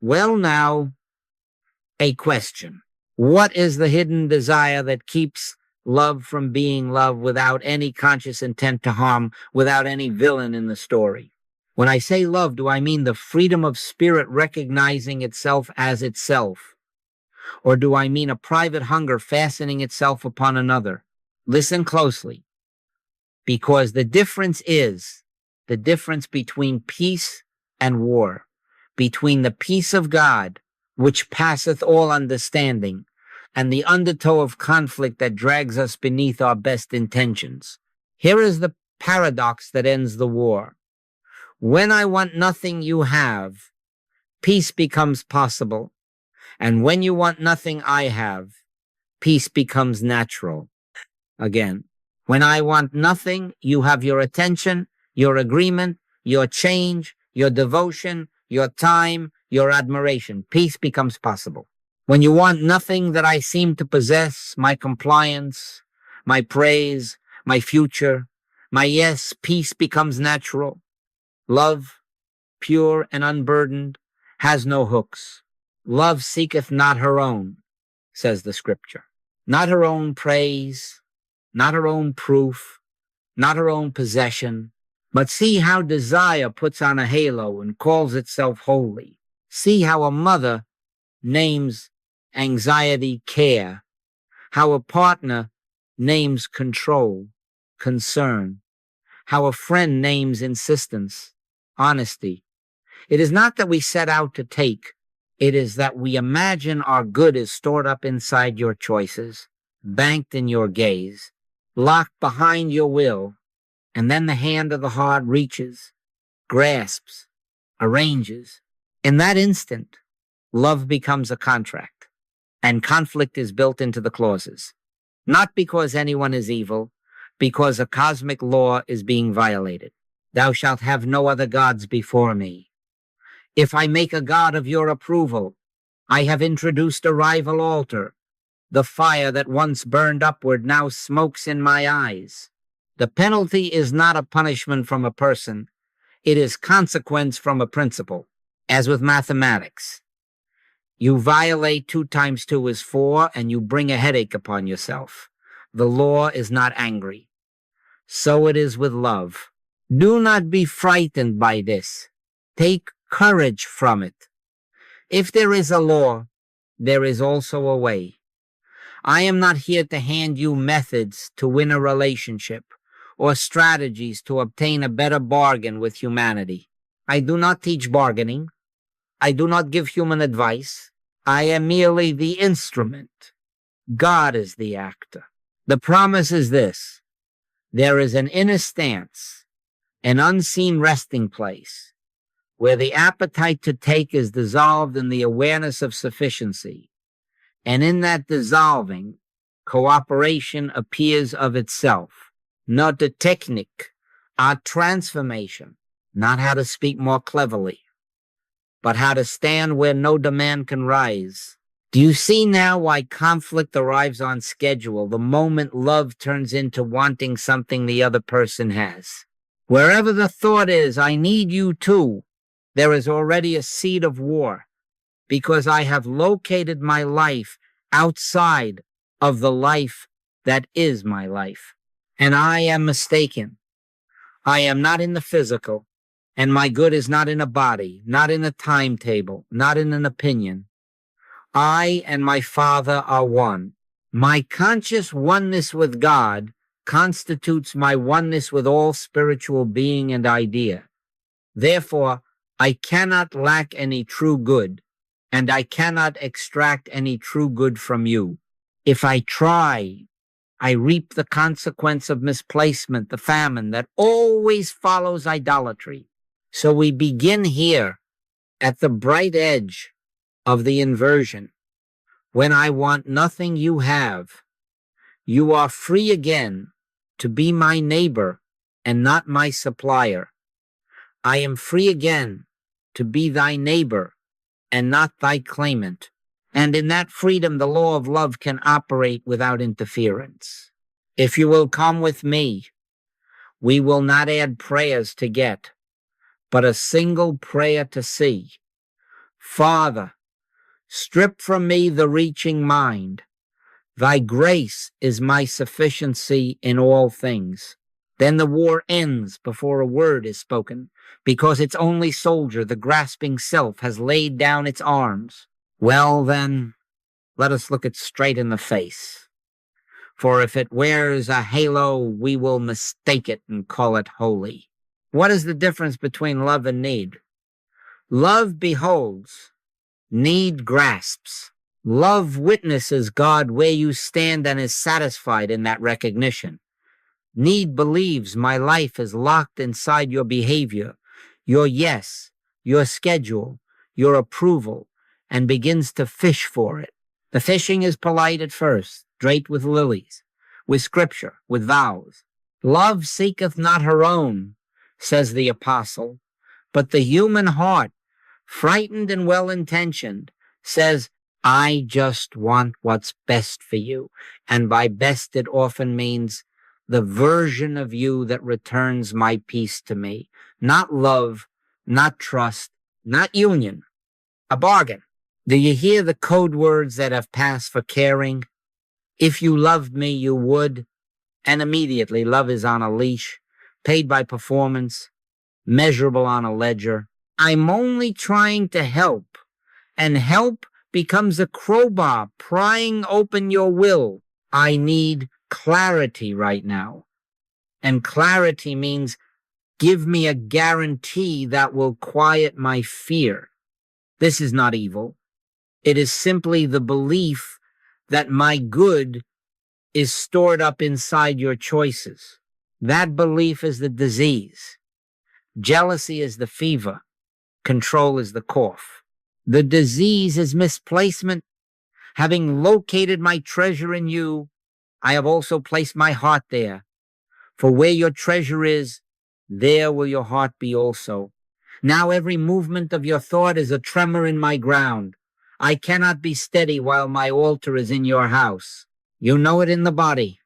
Well, now, a question. What is the hidden desire that keeps love from being love without any conscious intent to harm, without any villain in the story? When I say love, do I mean the freedom of spirit recognizing itself as itself? Or do I mean a private hunger fastening itself upon another? Listen closely, because the difference is the difference between peace and war, between the peace of God, which passeth all understanding, and the undertow of conflict that drags us beneath our best intentions. Here is the paradox that ends the war. When I want nothing you have, peace becomes possible. And when you want nothing I have, peace becomes natural. Again, when I want nothing, you have your attention, your agreement, your change, your devotion, your time, your admiration. Peace becomes possible. When you want nothing that I seem to possess, my compliance, my praise, my future, my yes, peace becomes natural. Love, pure and unburdened, has no hooks. Love seeketh not her own, says the scripture. Not her own praise, not her own proof, not her own possession. But see how desire puts on a halo and calls itself holy. See how a mother names anxiety care, how a partner names control, concern, how a friend names insistence, honesty. It is not that we set out to take, it is that we imagine our good is stored up inside your choices, banked in your gaze, locked behind your will, and then the hand of the heart reaches, grasps, arranges. In that instant, love becomes a contract, and conflict is built into the clauses. Not because anyone is evil, because a cosmic law is being violated. Thou shalt have no other gods before me. If I make a god of your approval, I have introduced a rival altar. The fire that once burned upward now smokes in my eyes. The penalty is not a punishment from a person. It is consequence from a principle. As with mathematics, you violate 2 times 2 is 4, and you bring a headache upon yourself. The law is not angry. So it is with love. Do not be frightened by this. Take courage from it. If there is a law, there is also a way. I am not here to hand you methods to win a relationship or strategies to obtain a better bargain with humanity. I do not teach bargaining. I do not give human advice. I am merely the instrument. God is the actor. The promise is this. There is an inner stance, an unseen resting place, where the appetite to take is dissolved in the awareness of sufficiency. And in that dissolving, cooperation appears of itself. Not the technique, our transformation, not how to speak more cleverly, but how to stand where no demand can rise. Do you see now why conflict arrives on schedule the moment love turns into wanting something the other person has? Wherever the thought is, I need you too, there is already a seed of war, because I have located my life outside of the life that is my life. And I am mistaken. I am not in the physical, and my good is not in a body, not in a timetable, not in an opinion. I and my Father are one. My conscious oneness with God constitutes my oneness with all spiritual being and idea. Therefore, I cannot lack any true good, and I cannot extract any true good from you. If I try, I reap the consequence of misplacement, the famine that always follows idolatry. So we begin here at the bright edge of the inversion. When I want nothing you have, you are free again to be my neighbor and not my supplier. I am free again to be thy neighbor and not thy claimant. And in that freedom, the law of love can operate without interference. If you will come with me, we will not add prayers to get, but a single prayer to see. Father, strip from me the reaching mind. Thy grace is my sufficiency in all things. Then the war ends before a word is spoken, because its only soldier, the grasping self, has laid down its arms. Well, then, let us look it straight in the face. For if it wears a halo, we will mistake it and call it holy. What is the difference between love and need? Love beholds, need grasps. Love witnesses God where you stand and is satisfied in that recognition. Need believes my life is locked inside your behavior, your yes, your schedule, your approval, and begins to fish for it. The fishing is polite at first, draped with lilies, with scripture, with vows. Love seeketh not her own, says the apostle, but the human heart, frightened and well-intentioned, says, I just want what's best for you. And by best, it often means the version of you that returns my peace to me. Not love, not trust, not union. A bargain. Do you hear the code words that have passed for caring? If you loved me, you would. And immediately, love is on a leash, paid by performance, measurable on a ledger. I'm only trying to help, and help becomes a crowbar prying open your will. I need clarity right now. And clarity means give me a guarantee that will quiet my fear. This is not evil. It is simply the belief that my good is stored up inside your choices. That belief is the disease. Jealousy is the fever. Control is the cough. The disease is misplacement. Having located my treasure in you, I have also placed my heart there. For where your treasure is, there will your heart be also. Now every movement of your thought is a tremor in my ground. I cannot be steady while my altar is in your house. You know it in the body.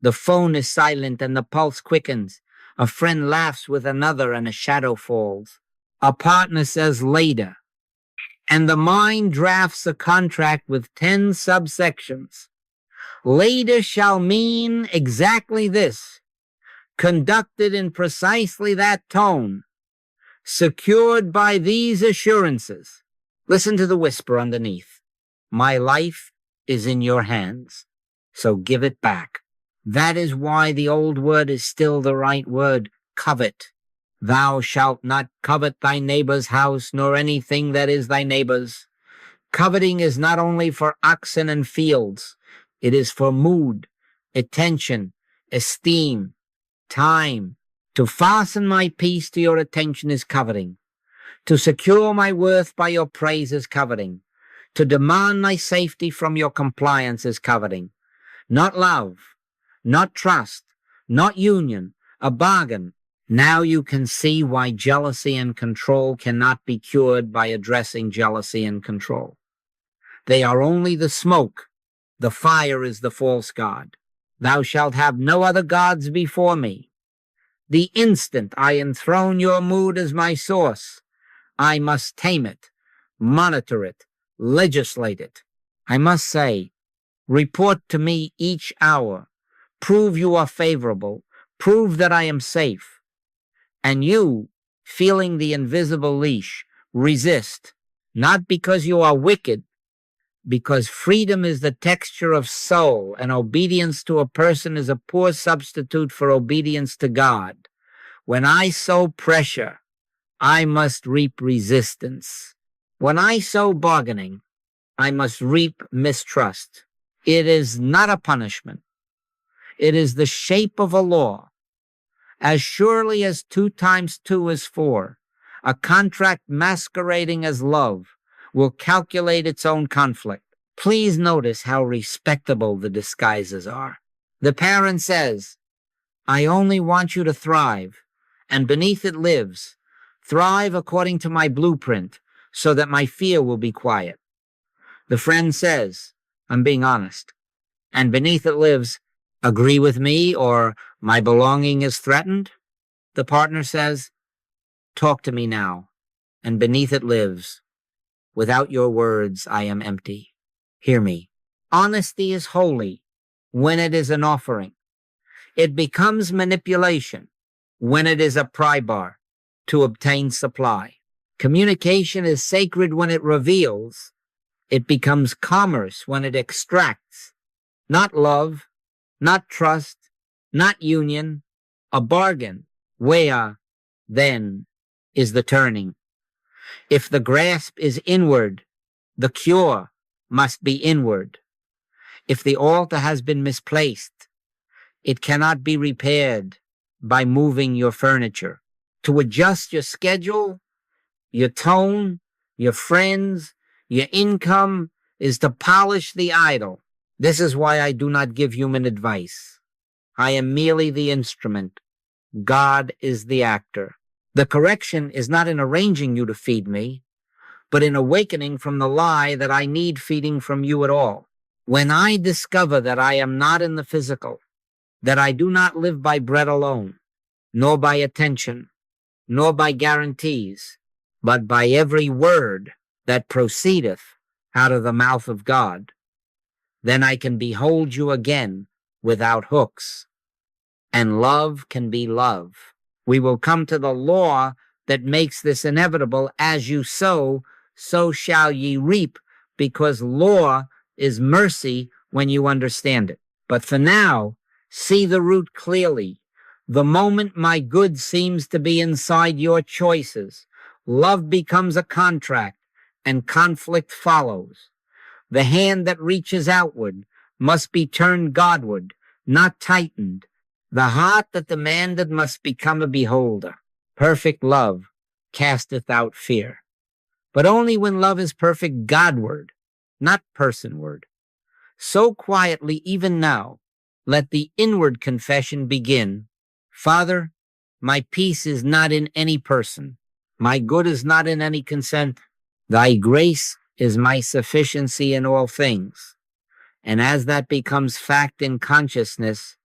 The phone is silent and the pulse quickens. A friend laughs with another and a shadow falls. A partner says later. And the mind drafts a contract with 10 subsections. Later shall mean exactly this, conducted in precisely that tone, secured by these assurances. Listen to the whisper underneath. My life is in your hands, so give it back. That is why the old word is still the right word, covet. Thou shalt not covet thy neighbor's house, nor anything that is thy neighbor's. Coveting is not only for oxen and fields. It is for mood, attention, esteem, time. To fasten my peace to your attention is coveting. To secure my worth by your praise is coveting. To demand my safety from your compliance is coveting. Not love, not trust, not union, a bargain. Now you can see why jealousy and control cannot be cured by addressing jealousy and control. They are only the smoke. The fire is the false god. Thou shalt have no other gods before me. The instant I enthrone your mood as my source, I must tame it, monitor it, legislate it. I must say, report to me each hour. Prove you are favorable. Prove that I am safe. And you, feeling the invisible leash, resist, not because you are wicked, because freedom is the texture of soul, and obedience to a person is a poor substitute for obedience to God. When I sow pressure, I must reap resistance. When I sow bargaining, I must reap mistrust. It is not a punishment. It is the shape of a law. As surely as 2 times 2 is 4, a contract masquerading as love will calculate its own conflict. Please notice how respectable the disguises are. The parent says, I only want you to thrive, and beneath it lives, thrive according to my blueprint, so that my fear will be quiet. The friend says, I'm being honest, and beneath it lives, agree with me, or my belonging is threatened. The partner says, talk to me now, and beneath it lives, Without your words, I am empty. Hear me. Honesty is holy when it is an offering. It becomes manipulation when it is a pry bar to obtain supply. Communication is sacred when it reveals. It becomes commerce when it extracts. Not love, not trust, not union, a bargain. Where, then, is the turning? If the grasp is inward, the cure must be inward. If the altar has been misplaced, it cannot be repaired by moving your furniture. To adjust your schedule, your tone, your friends, your income is to polish the idol. This is why I do not give human advice. I am merely the instrument. God is the actor. The correction is not in arranging you to feed me, but in awakening from the lie that I need feeding from you at all. When I discover that I am not in the physical, that I do not live by bread alone, nor by attention, nor by guarantees, but by every word that proceedeth out of the mouth of God, then I can behold you again without hooks, and love can be love. We will come to the law that makes this inevitable. As you sow, so shall ye reap, because law is mercy when you understand it. But for now, see the root clearly. The moment my good seems to be inside your choices, love becomes a contract and conflict follows. The hand that reaches outward must be turned Godward, not tightened. The heart that demanded must become a beholder. Perfect love casteth out fear. But only when love is perfect Godward, not personward. So quietly, even now, let the inward confession begin. Father, my peace is not in any person. My good is not in any consent. Thy grace is my sufficiency in all things. And as that becomes fact in consciousness,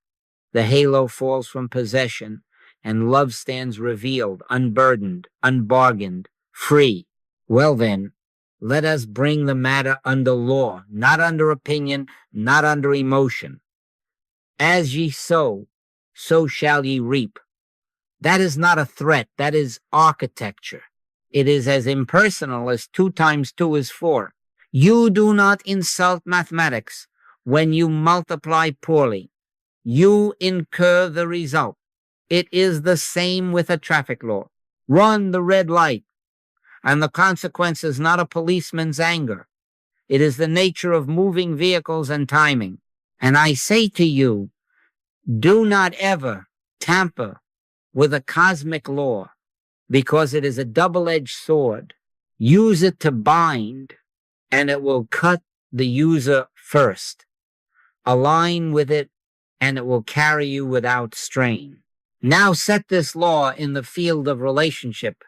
the halo falls from possession, and love stands revealed, unburdened, unbargained, free. Well then, let us bring the matter under law, not under opinion, not under emotion. As ye sow, so shall ye reap. That is not a threat, that is architecture. It is as impersonal as 2 times 2 is 4. You do not insult mathematics when you multiply poorly. You incur the result. It is the same with a traffic law. Run the red light, and the consequence is not a policeman's anger. It is the nature of moving vehicles and timing. And I say to you, do not ever tamper with a cosmic law, because it is a double-edged sword. Use it to bind, and it will cut the user first. Align with it, and it will carry you without strain. Now set this law in the field of relationship.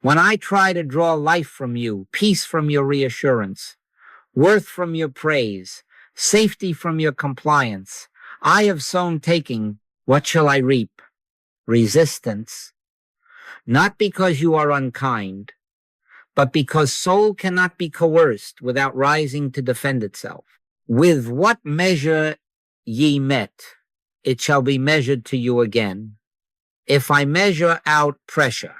When I try to draw life from you, peace from your reassurance, worth from your praise, safety from your compliance, I have sown taking. What shall I reap? Resistance. Not because you are unkind, but because soul cannot be coerced without rising to defend itself. With what measure ye met, it shall be measured to you again. If I measure out pressure,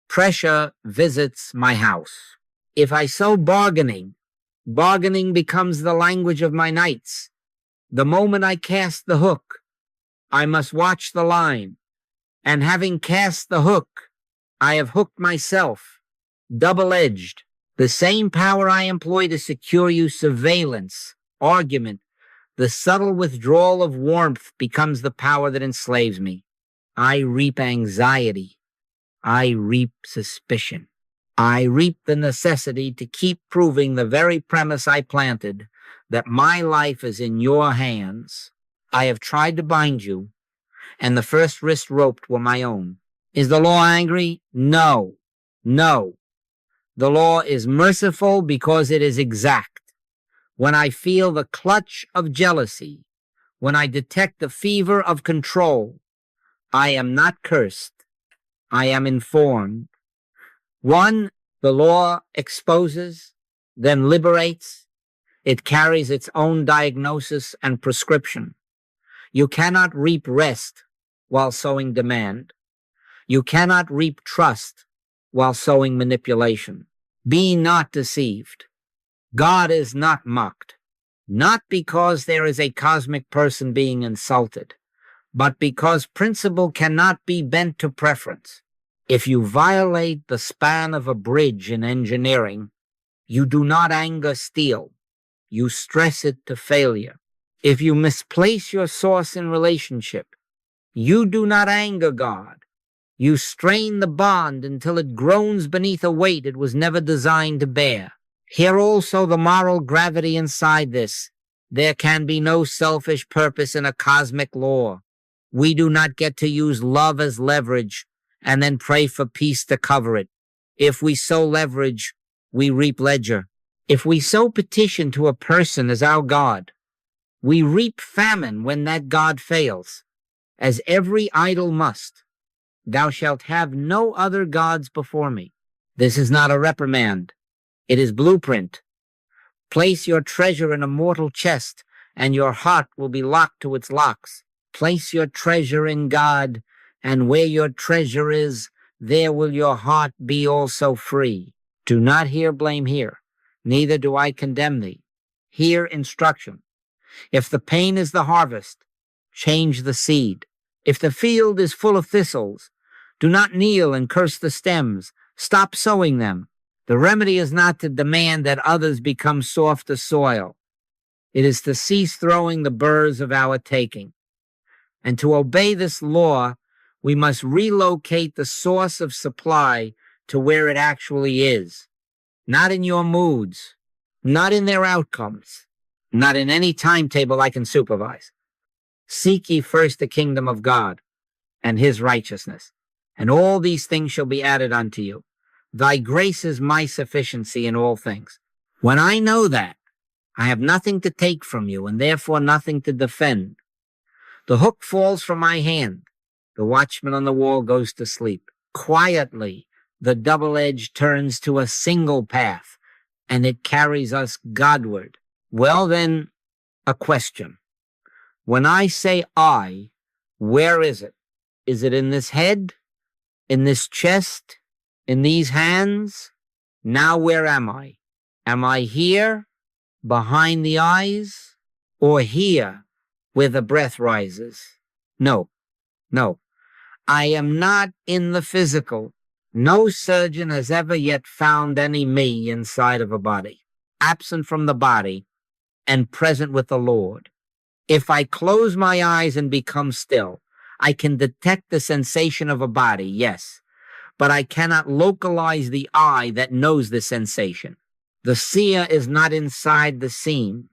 pressure visits my house. If I sow bargaining, bargaining becomes the language of my nights. The moment I cast the hook, I must watch the line. And having cast the hook, I have hooked myself, double-edged. The same power I employ to secure you, surveillance, argument, the subtle withdrawal of warmth becomes the power that enslaves me. I reap anxiety. I reap suspicion. I reap the necessity to keep proving the very premise I planted, that my life is in your hands. I have tried to bind you, and the first wrist roped were my own. Is the law angry? No. No. The law is merciful because it is exact. When I feel the clutch of jealousy, when I detect the fever of control, I am not cursed. I am informed. 1. The law exposes, then liberates. It carries its own diagnosis and prescription. You cannot reap rest while sowing demand. You cannot reap trust while sowing manipulation. Be not deceived. God is not mocked, not because there is a cosmic person being insulted, but because principle cannot be bent to preference. If you violate the span of a bridge in engineering, you do not anger steel. You stress it to failure. If you misplace your source in relationship, you do not anger God. You strain the bond until it groans beneath a weight it was never designed to bear. Hear also the moral gravity inside this. There can be no selfish purpose in a cosmic law. We do not get to use love as leverage and then pray for peace to cover it. If we sow leverage, we reap ledger. If we sow petition to a person as our God, we reap famine when that God fails, as every idol must. Thou shalt have no other gods before me. This is not a reprimand. It is blueprint. Place your treasure in a mortal chest, and your heart will be locked to its locks. Place your treasure in God, and where your treasure is, there will your heart be also free. Do not hear blame here, neither do I condemn thee. Hear instruction. If the pain is the harvest, change the seed. If the field is full of thistles, do not kneel and curse the stems. Stop sowing them. The remedy is not to demand that others become softer soil. It is to cease throwing the burrs of our taking. And to obey this law, we must relocate the source of supply to where it actually is. Not in your moods, not in their outcomes, not in any timetable I can supervise. Seek ye first the kingdom of God and his righteousness, and all these things shall be added unto you. Thy grace is my sufficiency in all things. When I know that, I have nothing to take from you and therefore nothing to defend. The hook falls from my hand. The watchman on the wall goes to sleep. Quietly, the double edge turns to a single path, and it carries us Godward. Well then, a question. When I say I, where is it? Is it in this head? In this chest? In these hands? Now where am I? Am I here, behind the eyes, or here, where the breath rises? No. I am not in the physical. No surgeon has ever yet found any me inside of a body, absent from the body and present with the Lord. If I close my eyes and become still, I can detect the sensation of a body, yes, but I cannot localize the I that knows the sensation. The seer is not inside the seen.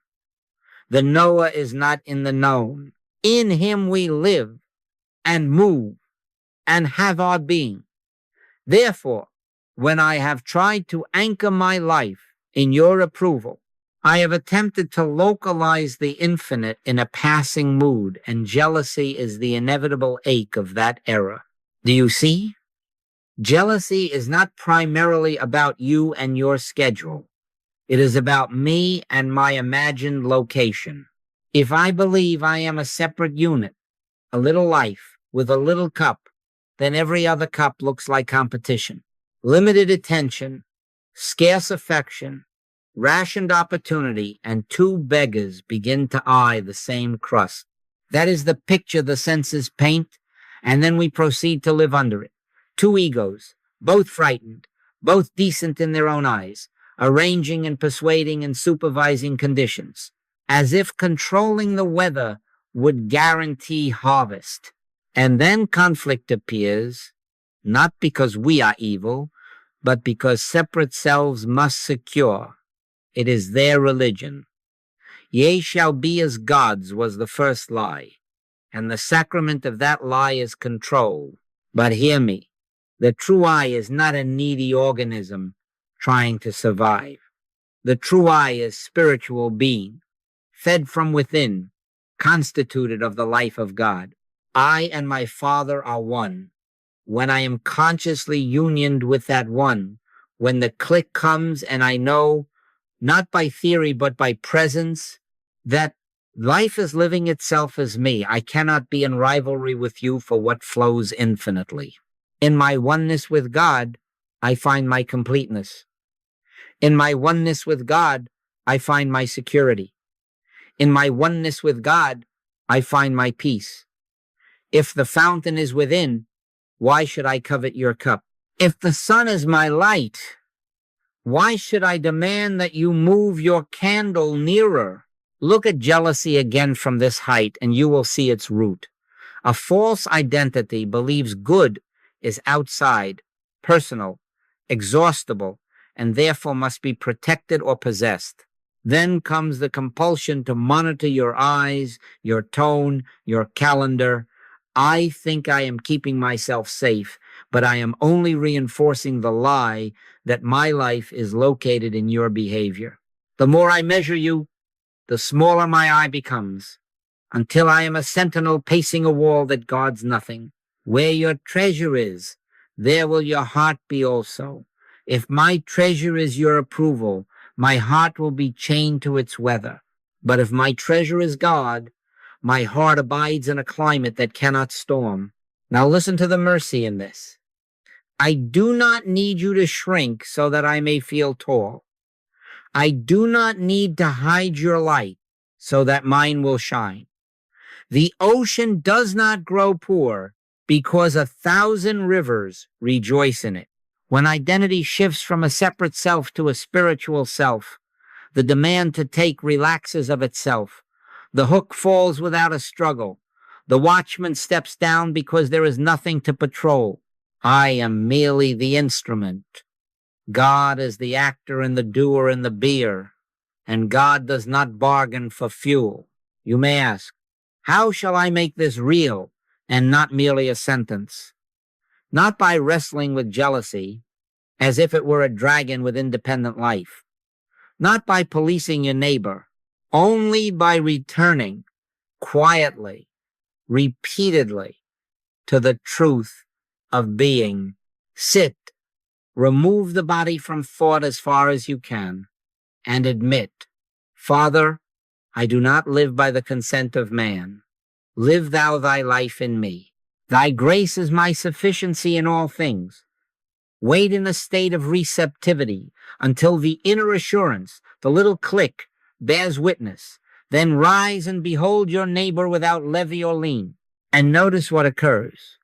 The knower is not in the known. In him we live and move and have our being. Therefore, when I have tried to anchor my life in your approval, I have attempted to localize the infinite in a passing mood, and jealousy is the inevitable ache of that era. Do you see? Jealousy is not primarily about you and your schedule. It is about me and my imagined location. If I believe I am a separate unit, a little life with a little cup, then every other cup looks like competition. Limited attention, scarce affection, rationed opportunity, and two beggars begin to eye the same crust. That is the picture the senses paint, and then we proceed to live under it. Two egos, both frightened, both decent in their own eyes, arranging and persuading and supervising conditions, as if controlling the weather would guarantee harvest. And then conflict appears, not because we are evil, but because separate selves must secure. It is their religion. Ye shall be as gods was the first lie, and the sacrament of that lie is control. But hear me, the true I is not a needy organism trying to survive. The true I is spiritual being, fed from within, constituted of the life of God. I and my Father are one. When I am consciously unioned with that one, when the click comes and I know, not by theory, but by presence, that life is living itself as me. I cannot be in rivalry with you for what flows infinitely. In my oneness with God, I find my completeness. In my oneness with God, I find my security. In my oneness with God, I find my peace. If the fountain is within, why should I covet your cup? If the sun is my light, why should I demand that you move your candle nearer? Look at jealousy again from this height, and you will see its root. A false identity believes good is outside, personal, exhaustible, and therefore must be protected or possessed. Then comes the compulsion to monitor your eyes, your tone, your calendar. I think I am keeping myself safe, but I am only reinforcing the lie that my life is located in your behavior. The more I measure you, the smaller my eye becomes, until I am a sentinel pacing a wall that guards nothing. Where your treasure is, there will your heart be also. If my treasure is your approval, my heart will be chained to its weather. But if my treasure is God, my heart abides in a climate that cannot storm. Now listen to the mercy in this. I do not need you to shrink so that I may feel tall. I do not need to hide your light so that mine will shine. The ocean does not grow poor because 1,000 rivers rejoice in it. When identity shifts from a separate self to a spiritual self, the demand to take relaxes of itself. The hook falls without a struggle. The watchman steps down because there is nothing to patrol. I am merely the instrument. God is the actor and the doer and the beer, and God does not bargain for fuel. You may ask, how shall I make this real and not merely a sentence? Not by wrestling with jealousy, as if it were a dragon with independent life. Not by policing your neighbor, only by returning quietly, repeatedly, to the truth of being. Sit, remove the body from thought as far as you can, and admit, Father, I do not live by the consent of man. Live thou thy life in me. Thy grace is my sufficiency in all things. Wait in a state of receptivity until the inner assurance, the little click, bears witness. Then rise and behold your neighbor without levy or lien. And notice what occurs.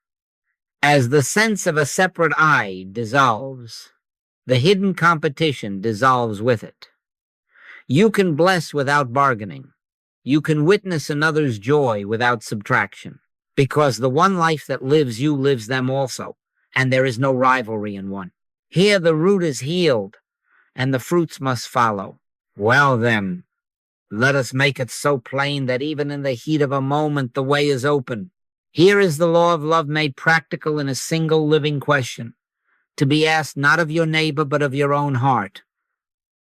As the sense of a separate I dissolves, the hidden competition dissolves with it. You can bless without bargaining. You can witness another's joy without subtraction, because the one life that lives you lives them also, and there is no rivalry in one. Here the root is healed, and the fruits must follow. Well then, let us make it so plain that even in the heat of a moment the way is open. Here is the law of love made practical in a single living question, to be asked not of your neighbor but of your own heart.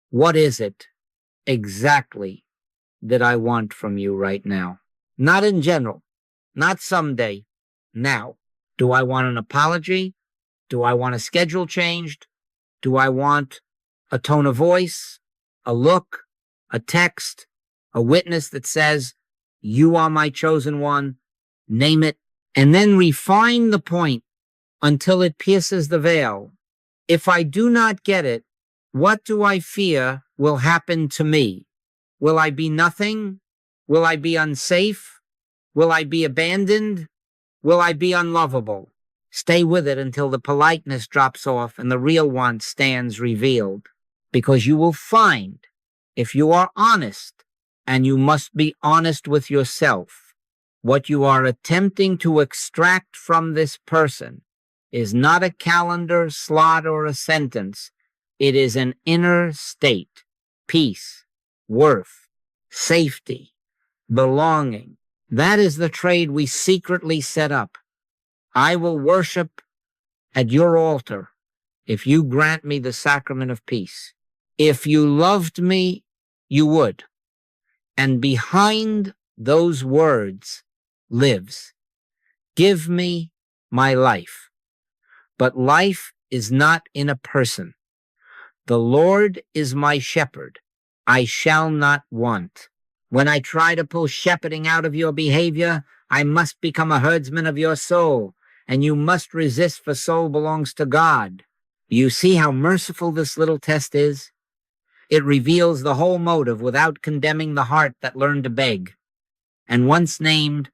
What is it exactly that I want from you right now? Not in general, not someday, now. Do I want an apology? Do I want a schedule changed? Do I want a tone of voice, a look, a text, a witness that says, you are my chosen one, name it, and then refine the point until it pierces the veil. If I do not get it, what do I fear will happen to me? Will I be nothing? Will I be unsafe? Will I be abandoned? Will I be unlovable? Stay with it until the politeness drops off and the real one stands revealed. Because you will find, if you are honest, and you must be honest with yourself, what you are attempting to extract from this person is not a calendar, slot, or a sentence. It is an inner state, peace, worth, safety, belonging. That is the trade we secretly set up. I will worship at your altar if you grant me the sacrament of peace. If you loved me, you would. And behind those words lives, give me my life. But life is not in a person. The Lord is my shepherd. I shall not want. When I try to pull shepherding out of your behavior, I must become a herdsman of your soul, and you must resist, for soul belongs to God. You see how merciful this little test is? It reveals the whole motive without condemning the heart that learned to beg. And once named,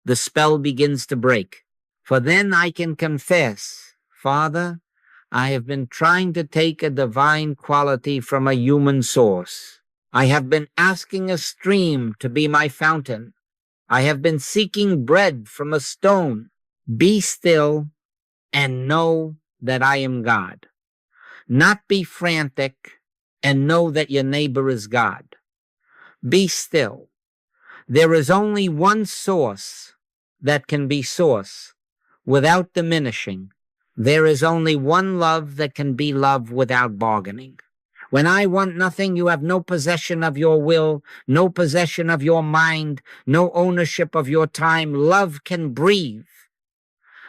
the spell begins to break. For then I can confess, Father, I have been trying to take a divine quality from a human source. I have been asking a stream to be my fountain. I have been seeking bread from a stone. Be still and know that I am God. Not be frantic and know that your neighbor is God. Be still. There is only one source that can be source without diminishing. There is only one love that can be love without bargaining. When I want nothing, you have no possession of your will, no possession of your mind, no ownership of your time. Love can breathe.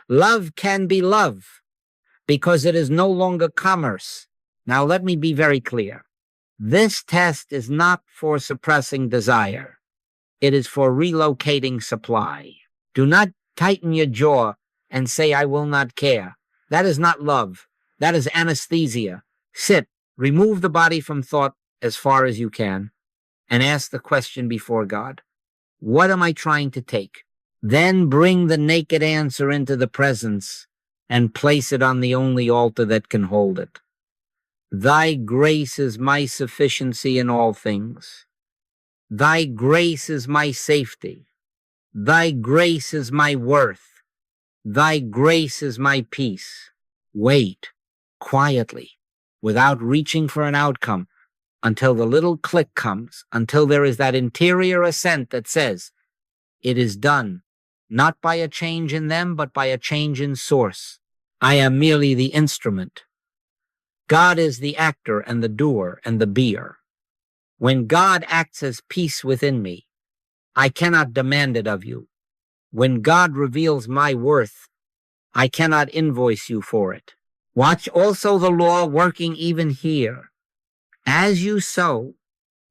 Love can be love because it is no longer commerce. Now let me be very clear. This test is not for suppressing desire. It is for relocating supply. Do not tighten your jaw and say, I will not care. That is not love. That is anesthesia. Sit, remove the body from thought as far as you can, and ask the question before God. What am I trying to take? Then bring the naked answer into the presence and place it on the only altar that can hold it. Thy grace is my sufficiency in all things. Thy grace is my safety. Thy grace is my worth. Thy grace is my peace. Wait quietly, without reaching for an outcome, until the little click comes, until there is that interior assent that says, it is done, not by a change in them, but by a change in source. I am merely the instrument. God is the actor and the doer and the beer. When God acts as peace within me, I cannot demand it of you. When God reveals my worth, I cannot invoice you for it. Watch also the law working even here. As you sow,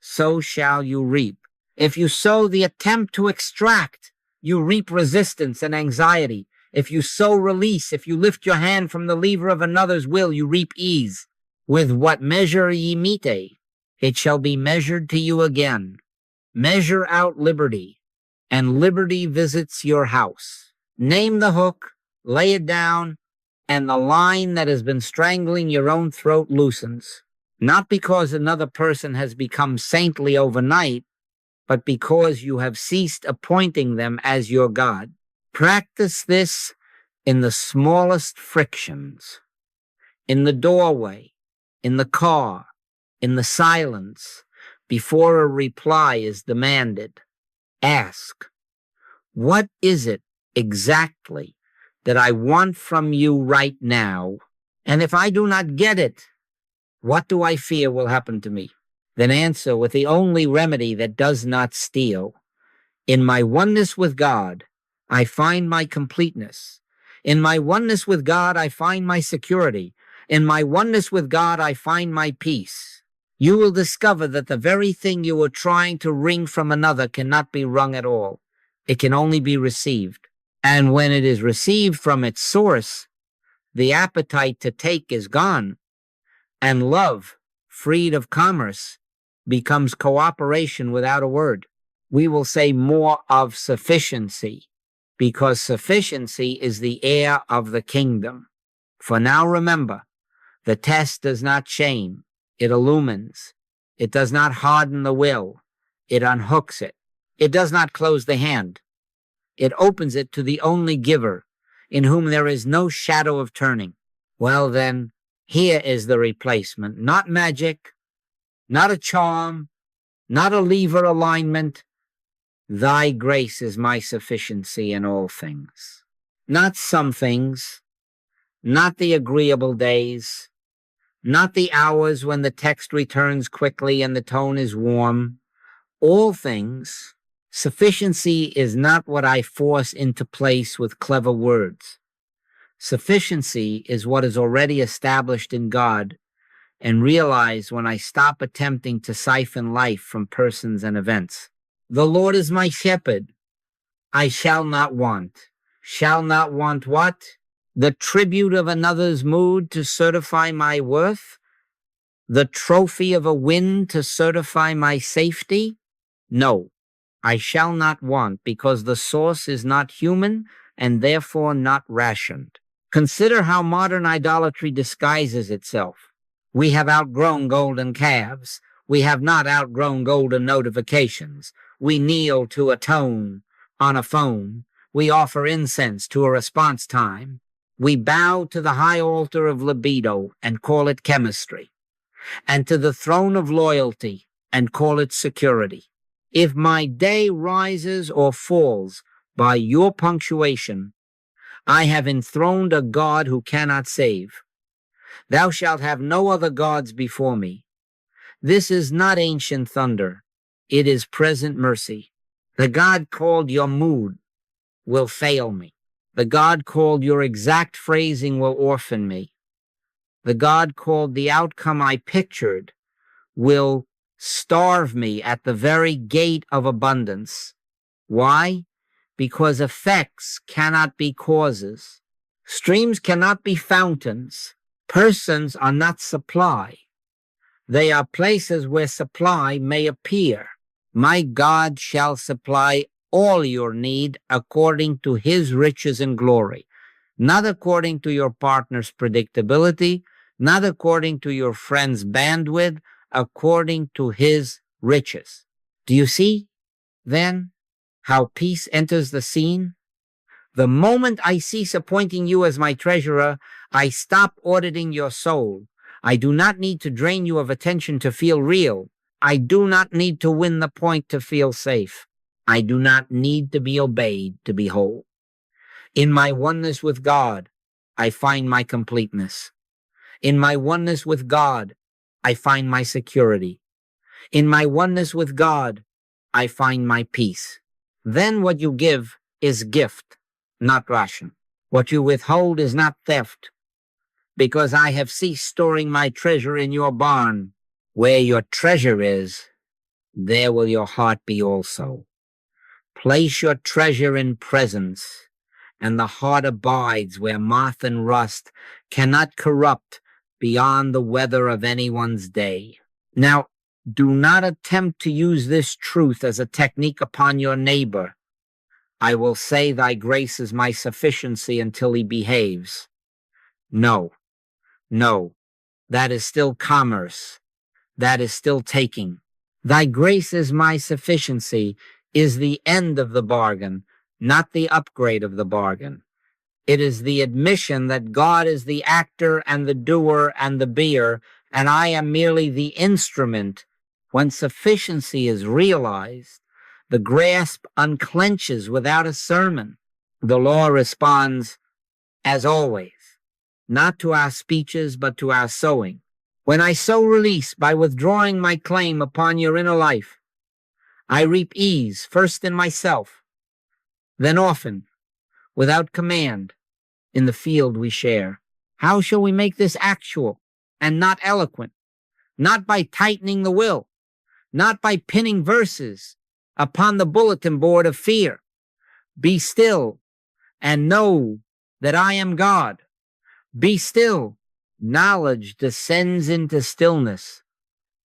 so shall you reap. If you sow the attempt to extract, you reap resistance and anxiety. If you sow release, if you lift your hand from the lever of another's will, you reap ease. With what measure ye mete, it shall be measured to you again. Measure out liberty, and liberty visits your house. Name the hook, lay it down, and the line that has been strangling your own throat loosens. Not because another person has become saintly overnight, but because you have ceased appointing them as your God. Practice this in the smallest frictions, in the doorway, in the car, in the silence, before a reply is demanded. Ask, what is it exactly that I want from you right now? And if I do not get it, what do I fear will happen to me? Then answer with the only remedy that does not steal. In my oneness with God, I find my completeness. In my oneness with God, I find my security. In my oneness with God, I find my peace. You will discover that the very thing you are trying to wring from another cannot be wrung at all. It can only be received. And when it is received from its source, the appetite to take is gone, and love, freed of commerce, becomes cooperation without a word. We will say more of sufficiency, because sufficiency is the air of the kingdom. For now, remember, the test does not shame, it illumines. It does not harden the will, it unhooks it. It does not close the hand, it opens it to the only giver, in whom there is no shadow of turning. Well then, here is the replacement. Not magic, not a charm, not a lever alignment. Thy grace is my sufficiency in all things. Not some things, not the agreeable days, not the hours when the text returns quickly and the tone is warm. All things. Sufficiency is not what I force into place with clever words. Sufficiency is what is already established in God and realize when I stop attempting to siphon life from persons and events. The Lord is my shepherd. I shall not want. Shall not want what? The tribute of another's mood to certify my worth? The trophy of a win to certify my safety? No, I shall not want, because the source is not human and therefore not rationed. Consider how modern idolatry disguises itself. We have outgrown golden calves. We have not outgrown golden notifications. We kneel to a tone on a phone. We offer incense to a response time. We bow to the high altar of libido and call it chemistry, and to the throne of loyalty and call it security. If my day rises or falls by your punctuation, I have enthroned a God who cannot save. Thou shalt have no other gods before me. This is not ancient thunder. It is present mercy. The God called your mood will fail me. The God called your exact phrasing will orphan me. The God called the outcome I pictured will starve me at the very gate of abundance. Why? Because effects cannot be causes. Streams cannot be fountains. Persons are not supply. They are places where supply may appear. My God shall supply all your need according to his riches and glory, not according to your partner's predictability, not according to your friend's bandwidth, according to his riches. Do you see, then, how peace enters the scene? The moment I cease appointing you as my treasurer, I stop auditing your soul. I do not need to drain you of attention to feel real. I do not need to win the point to feel safe. I do not need to be obeyed to be whole. In my oneness with God, I find my completeness. In my oneness with God, I find my security. In my oneness with God, I find my peace. Then what you give is gift, not ration. What you withhold is not theft, because I have ceased storing my treasure in your barn. Where your treasure is, there will your heart be also. Place your treasure in presence, and the heart abides where moth and rust cannot corrupt beyond the weather of anyone's day. Now, do not attempt to use this truth as a technique upon your neighbor. I will say thy grace is my sufficiency until he behaves. No, that is still commerce. That is still taking. Thy grace is my sufficiency is the end of the bargain, not the upgrade of the bargain. It is the admission that God is the actor and the doer and the beer, and I am merely the instrument. When sufficiency is realized, the grasp unclenches without a sermon. The law responds, as always, not to our speeches, but to our sowing. When I sow release by withdrawing my claim upon your inner life, I reap ease, first in myself, then often, without command, in the field we share. How shall we make this actual and not eloquent? Not by tightening the will, not by pinning verses upon the bulletin board of fear. Be still and know that I am God. Be still. Knowledge descends into stillness.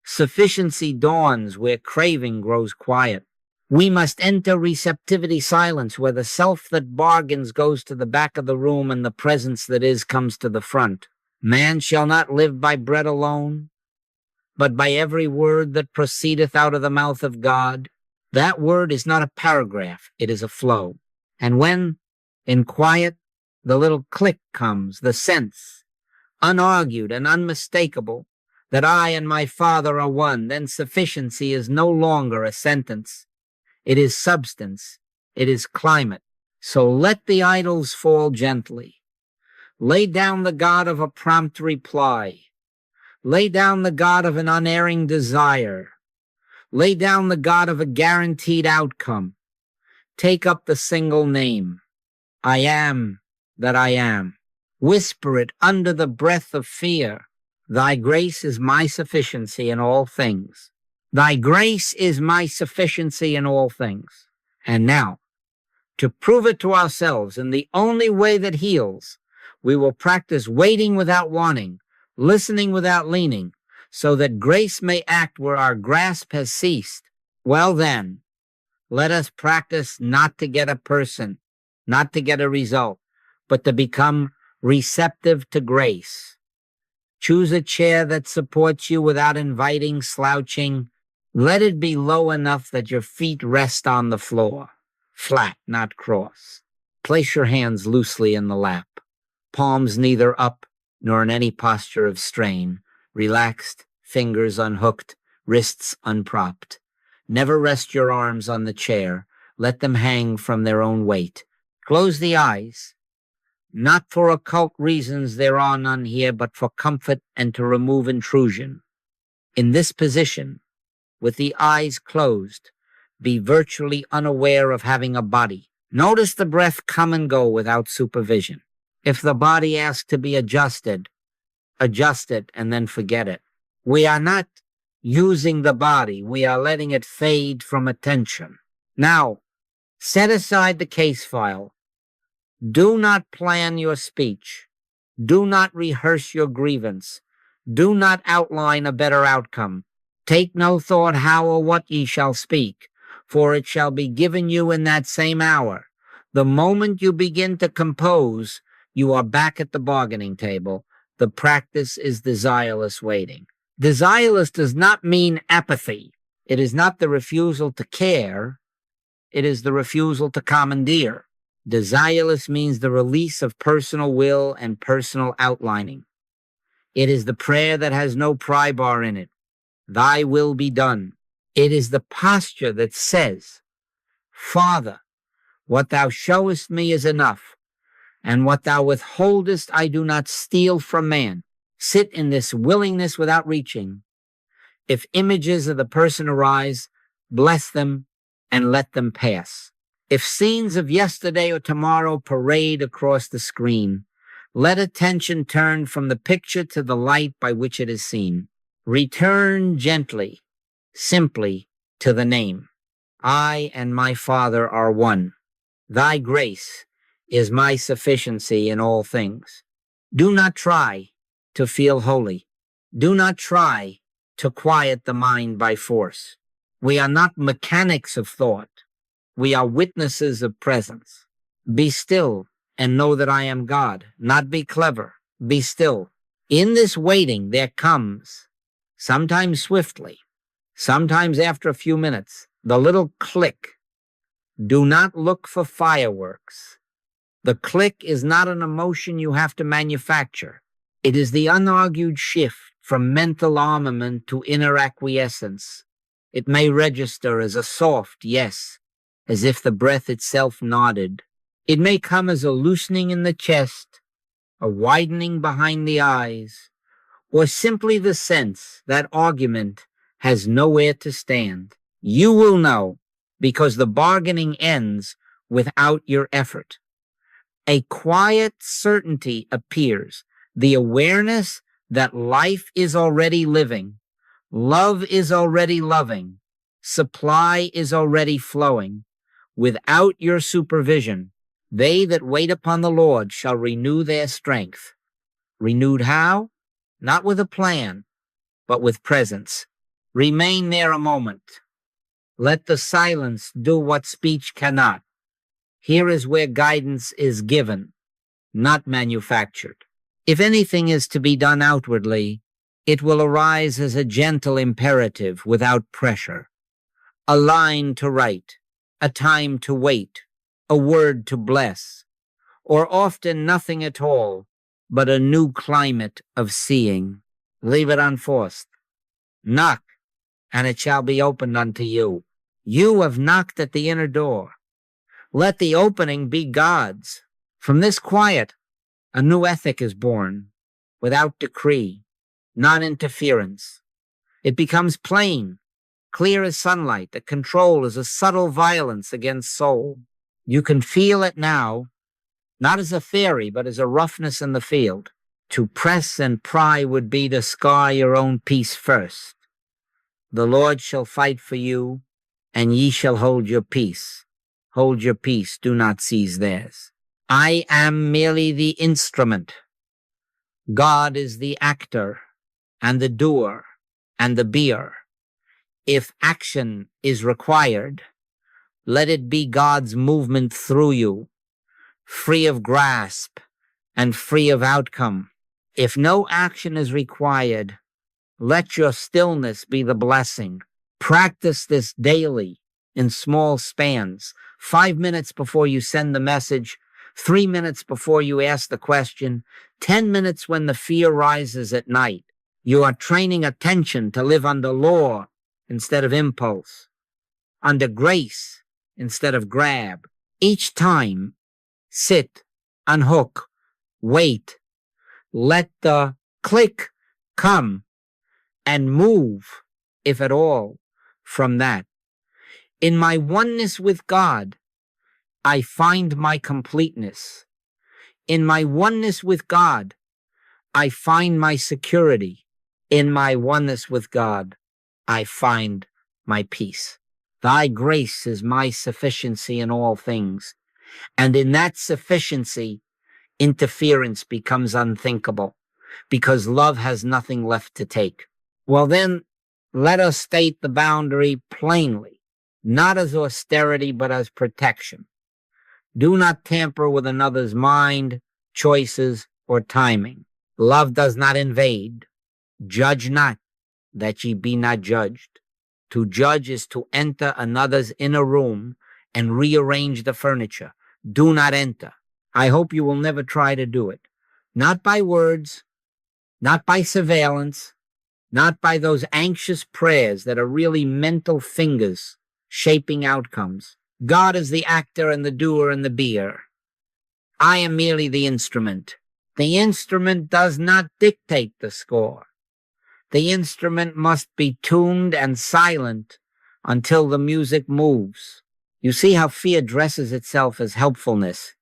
Sufficiency dawns where craving grows quiet. We must enter receptivity silence, where the self that bargains goes to the back of the room and the presence that is comes to the front. Man shall not live by bread alone, but by every word that proceedeth out of the mouth of God. That word is not a paragraph, it is a flow. And when, in quiet, the little click comes, the sense, unargued and unmistakable, that I and my Father are one, then sufficiency is no longer a sentence. It is substance. It is climate. So let the idols fall gently. Lay down the God of a prompt reply. Lay down the God of an unerring desire. Lay down the God of a guaranteed outcome. Take up the single name. I am that I am. Whisper it under the breath of fear. Thy grace is my sufficiency in all things. Thy grace is my sufficiency in all things. And now, to prove it to ourselves in the only way that heals, we will practice waiting without wanting, listening without leaning, so that grace may act where our grasp has ceased. Well then, let us practice not to get a person, not to get a result, but to become receptive to grace. Choose a chair that supports you without inviting slouching. Let it be low enough that your feet rest on the floor, flat, not cross. Place your hands loosely in the lap, palms neither up nor in any posture of strain, relaxed, fingers unhooked, wrists unpropped. Never rest your arms on the chair. Let them hang from their own weight. Close the eyes. Not for occult reasons, there are none here, but for comfort and to remove intrusion. In this position, with the eyes closed, be virtually unaware of having a body. Notice the breath come and go without supervision. If the body asks to be adjusted, adjust it and then forget it. We are not using the body. We are letting it fade from attention. Now, set aside the case file. Do not plan your speech. Do not rehearse your grievance. Do not outline a better outcome. Take no thought how or what ye shall speak, for it shall be given you in that same hour. The moment you begin to compose, you are back at the bargaining table. The practice is desireless waiting. Desireless does not mean apathy. It is not the refusal to care. It is the refusal to commandeer. Desireless means the release of personal will and personal outlining. It is the prayer that has no pry bar in it. Thy will be done. It is the posture that says, Father, what thou showest me is enough, and what thou withholdest I do not steal from man. Sit in this willingness without reaching. If images of the person arise, bless them and let them pass. If scenes of yesterday or tomorrow parade across the screen, let attention turn from the picture to the light by which it is seen. Return gently, simply, to the name. I and my Father are one. Thy grace is my sufficiency in all things. Do not try to feel holy. Do not try to quiet the mind by force. We are not mechanics of thought. We are witnesses of presence. Be still and know that I am God. Not be clever. Be still. In this waiting, there comes, sometimes swiftly, sometimes after a few minutes, the little click. Do not look for fireworks. The click is not an emotion you have to manufacture. It is the unargued shift from mental armament to inner acquiescence. It may register as a soft yes, as if the breath itself nodded. It may come as a loosening in the chest, a widening behind the eyes, or simply the sense that argument has nowhere to stand. You will know, because the bargaining ends without your effort. A quiet certainty appears, the awareness that life is already living, love is already loving, supply is already flowing. Without your supervision, they that wait upon the Lord shall renew their strength. Renewed how? Not with a plan, but with presence. Remain there a moment. Let the silence do what speech cannot. Here is where guidance is given, not manufactured. If anything is to be done outwardly, it will arise as a gentle imperative without pressure. A line to write, a time to wait, a word to bless, or often nothing at all, but a new climate of seeing. Leave it unforced. Knock, and it shall be opened unto you. You have knocked at the inner door. Let the opening be God's. From this quiet, a new ethic is born, without decree, non-interference. It becomes plain, clear as sunlight, that control is a subtle violence against soul. You can feel it now, not as a theory, but as a roughness in the field. To press and pry would be to scar your own peace first. The Lord shall fight for you, and ye shall hold your peace. Hold your peace, do not seize theirs. I am merely the instrument. God is the actor, and the doer, and the beer. If action is required, let it be God's movement through you, free of grasp and free of outcome. If no action is required, let your stillness be the blessing. Practice this daily in small spans. 5 minutes before you send the message, 3 minutes before you ask the question, 10 minutes when the fear rises at night. You are training attention to live under law instead of impulse, under grace instead of grab. Each time, sit, unhook, wait, let the click come, and move, if at all, from that. In my oneness with God, I find my completeness. In my oneness with God, I find my security. In my oneness with God, I find my peace. Thy grace is my sufficiency in all things. And in that sufficiency, interference becomes unthinkable, because love has nothing left to take. Well, then, let us state the boundary plainly, not as austerity, but as protection. Do not tamper with another's mind, choices, or timing. Love does not invade. Judge not, that ye be not judged. To judge is to enter another's inner room and rearrange the furniture. Do not enter. I hope you will never try to do it. Not by words, not by surveillance, not by those anxious prayers that are really mental fingers shaping outcomes. God is the actor and the doer and the beer. I am merely the instrument. The instrument does not dictate the score. The instrument must be tuned and silent until the music moves. You see how fear dresses itself as helpfulness.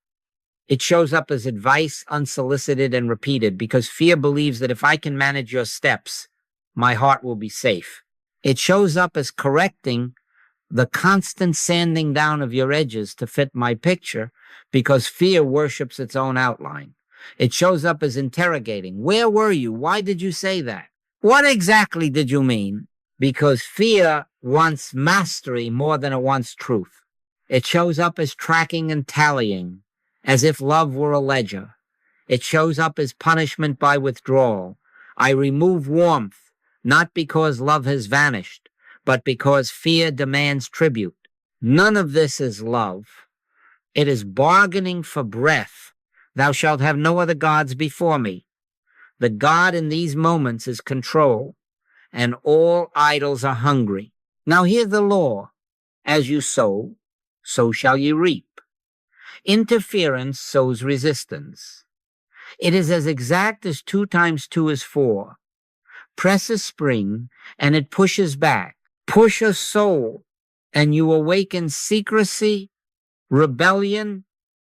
It shows up as advice, unsolicited and repeated, because fear believes that if I can manage your steps, my heart will be safe. It shows up as correcting the constant sanding down of your edges to fit my picture, because fear worships its own outline. It shows up as interrogating. Where were you? Why did you say that? What exactly did you mean? Because fear wants mastery more than it wants truth. It shows up as tracking and tallying, as if love were a ledger. It shows up as punishment by withdrawal. I remove warmth, not because love has vanished, but because fear demands tribute. None of this is love. It is bargaining for breath. Thou shalt have no other gods before me. The God in these moments is control, and all idols are hungry. Now hear the law. As you sow, so shall ye reap. Interference sows resistance. It is as exact as 2 times 2 is 4. Press a spring, and it pushes back. Push a soul, and you awaken secrecy, rebellion,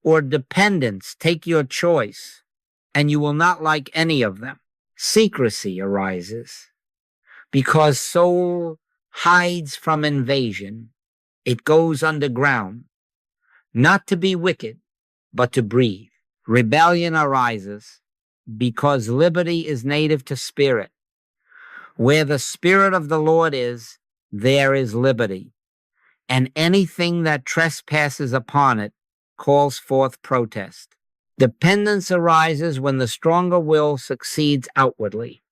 or dependence. Take your choice, and you will not like any of them. Secrecy arises because soul hides from invasion. It goes underground, not to be wicked, but to breathe. Rebellion arises because liberty is native to spirit. Where the Spirit of the Lord is, there is liberty, and anything that trespasses upon it calls forth protest. Dependence arises when the stronger will succeeds outwardly.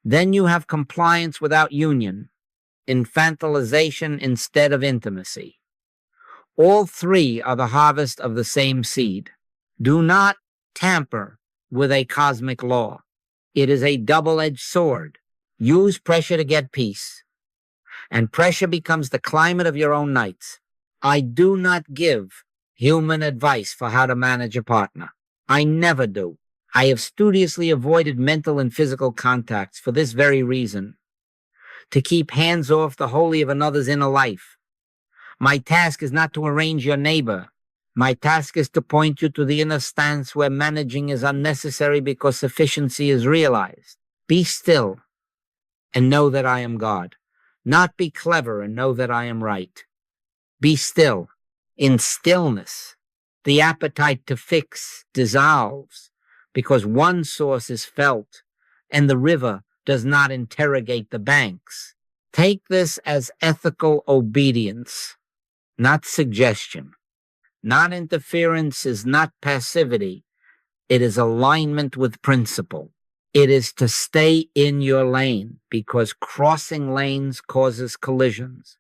Then you have compliance without union, infantilization instead of intimacy. All 3 are the harvest of the same seed. Do not tamper with a cosmic law. It is a double-edged sword. Use pressure to get peace, and pressure becomes the climate of your own nights. I do not give human advice for how to manage a partner. I never do. I have studiously avoided mental and physical contacts for this very reason, to keep hands off the holy of another's inner life. My task is not to arrange your neighbor. My task is to point you to the inner stance where managing is unnecessary because sufficiency is realized. Be still and know that I am God. Not be clever and know that I am right. Be still. In stillness, the appetite to fix dissolves because one source is felt and the river does not interrogate the banks. Take this as ethical obedience, not suggestion. Non-interference is not passivity. It is alignment with principle. It is to stay in your lane because crossing lanes causes collisions,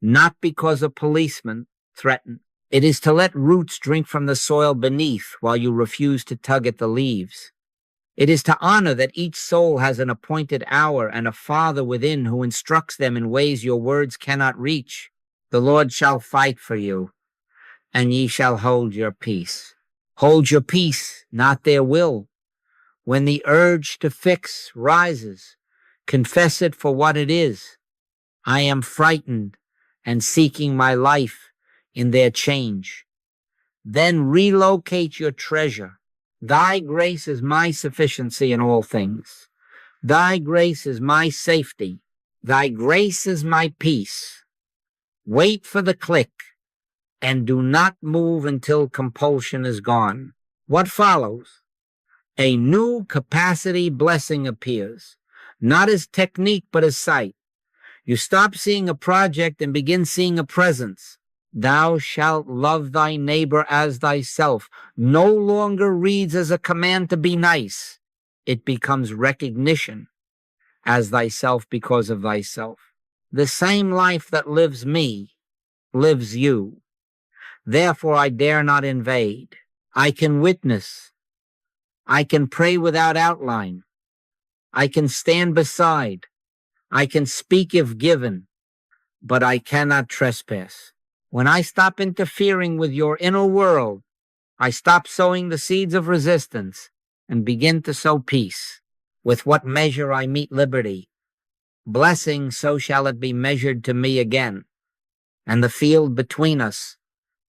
not because a policeman threatened. It is to let roots drink from the soil beneath while you refuse to tug at the leaves. It is to honor that each soul has an appointed hour and a Father within who instructs them in ways your words cannot reach. The Lord shall fight for you, and ye shall hold your peace. Hold your peace, not their will. When the urge to fix rises, confess it for what it is. I am frightened and seeking my life in their change. Then relocate your treasure. Thy grace is my sufficiency in all things. Thy grace is my safety. Thy grace is my peace. Wait for the click and do not move until compulsion is gone. What follows? A new capacity blessing appears, not as technique but as sight. You stop seeing a project and begin seeing a presence. Thou shalt love thy neighbor as thyself no longer reads as a command to be nice. It becomes recognition as thyself because of thyself. The same life that lives me lives you. Therefore I dare not invade. I can witness. I can pray without outline. I can stand beside. I can speak if given, but I cannot trespass. When I stop interfering with your inner world, I stop sowing the seeds of resistance and begin to sow peace. With what measure I meet liberty, blessing, so shall it be measured to me again. And the field between us,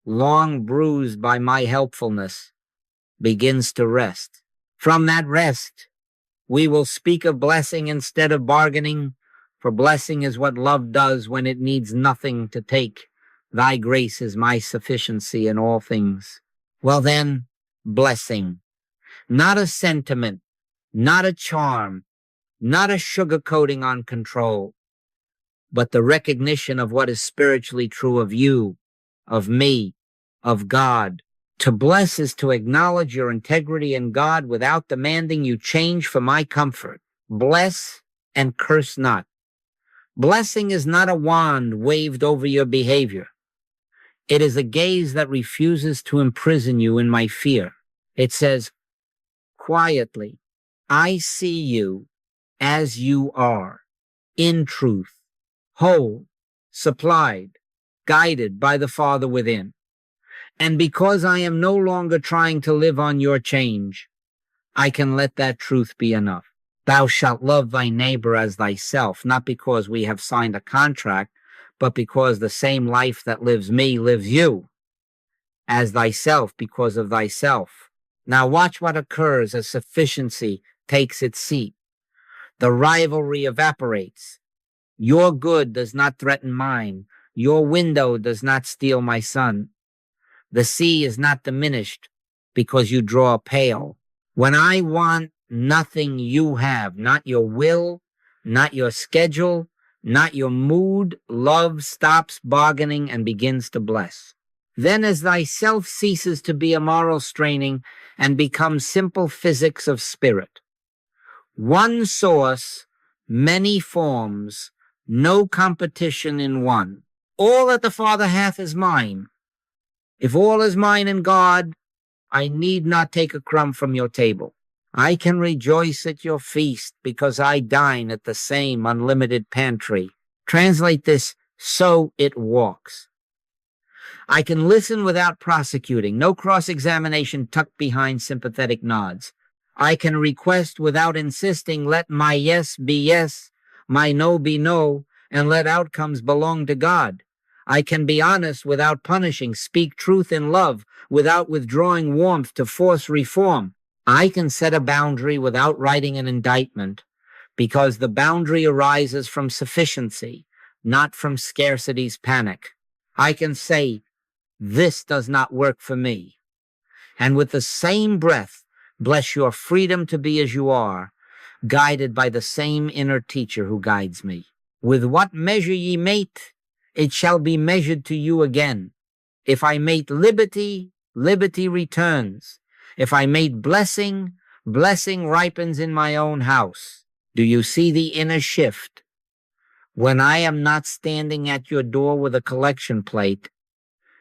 long bruised by my helpfulness, begins to rest. From that rest, we will speak of blessing instead of bargaining, for blessing is what love does when it needs nothing to take. Thy grace is my sufficiency in all things. Well then, blessing. Not a sentiment, not a charm, not a sugarcoating on control, but the recognition of what is spiritually true of you, of me, of God. To bless is to acknowledge your integrity in God without demanding you change for my comfort. Bless and curse not. Blessing is not a wand waved over your behavior. It is a gaze that refuses to imprison you in my fear. It says, quietly, I see you as you are, in truth, whole, supplied, guided by the Father within. And because I am no longer trying to live on your change, I can let that truth be enough. Thou shalt love thy neighbor as thyself, not because we have signed a contract, but because the same life that lives me lives you, as thyself because of thyself. Now watch what occurs as sufficiency takes its seat. The rivalry evaporates. Your good does not threaten mine. Your window does not steal my sun. The sea is not diminished because you draw a pail. When I want nothing you have, not your will, not your schedule, not your mood, love stops bargaining and begins to bless. Then as thyself ceases to be a moral straining and becomes simple physics of spirit. One source, many forms, no competition in one. All that the Father hath is mine. If all is mine in God, I need not take a crumb from your table. I can rejoice at your feast because I dine at the same unlimited pantry. Translate this, so it walks. I can listen without prosecuting, no cross-examination tucked behind sympathetic nods. I can request without insisting, let my yes be yes, my no be no, and let outcomes belong to God. I can be honest without punishing, speak truth in love without withdrawing warmth to force reform. I can set a boundary without writing an indictment, because the boundary arises from sufficiency, not from scarcity's panic. I can say, this does not work for me, and with the same breath, bless your freedom to be as you are, guided by the same inner teacher who guides me. With what measure ye mete, it shall be measured to you again. If I mate liberty, liberty returns. If I mate blessing, blessing ripens in my own house. Do you see the inner shift? When I am not standing at your door with a collection plate,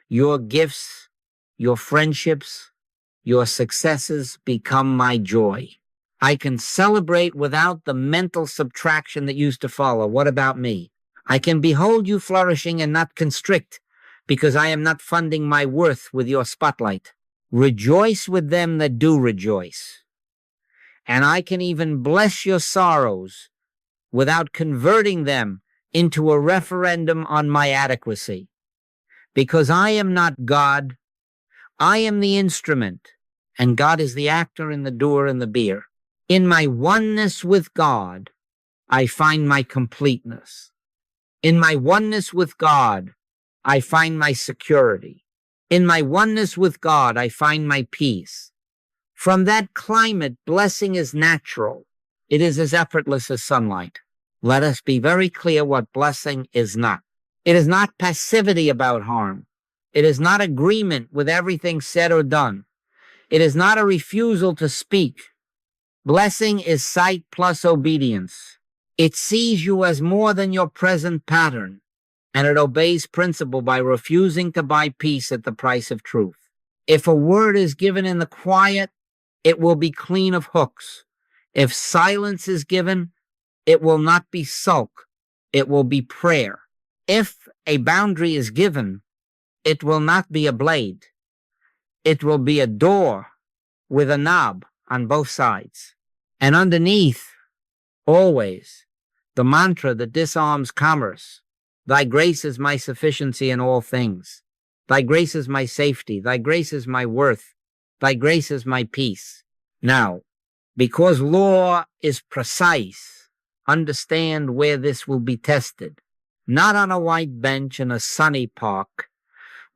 your gifts, your friendships, your successes become my joy. I can celebrate without the mental subtraction that used to follow. What about me? I can behold you flourishing and not constrict, because I am not funding my worth with your spotlight. Rejoice with them that do rejoice. And I can even bless your sorrows without converting them into a referendum on my adequacy. Because I am not God, I am the instrument, and God is the actor in the doer and the beer. In my oneness with God, I find my completeness. In my oneness with God, I find my security. In my oneness with God, I find my peace. From that climate, blessing is natural. It is as effortless as sunlight. Let us be very clear what blessing is not. It is not passivity about harm. It is not agreement with everything said or done. It is not a refusal to speak. Blessing is sight plus obedience. It sees you as more than your present pattern, and it obeys principle by refusing to buy peace at the price of truth. If a word is given in the quiet, it will be clean of hooks. If silence is given, it will not be sulk. It will be prayer. If a boundary is given, it will not be a blade. It will be a door with a knob on both sides. And underneath, always, the mantra that disarms commerce. Thy grace is my sufficiency in all things. Thy grace is my safety. Thy grace is my worth. Thy grace is my peace. Now, because law is precise, understand where this will be tested. Not on a white bench in a sunny park,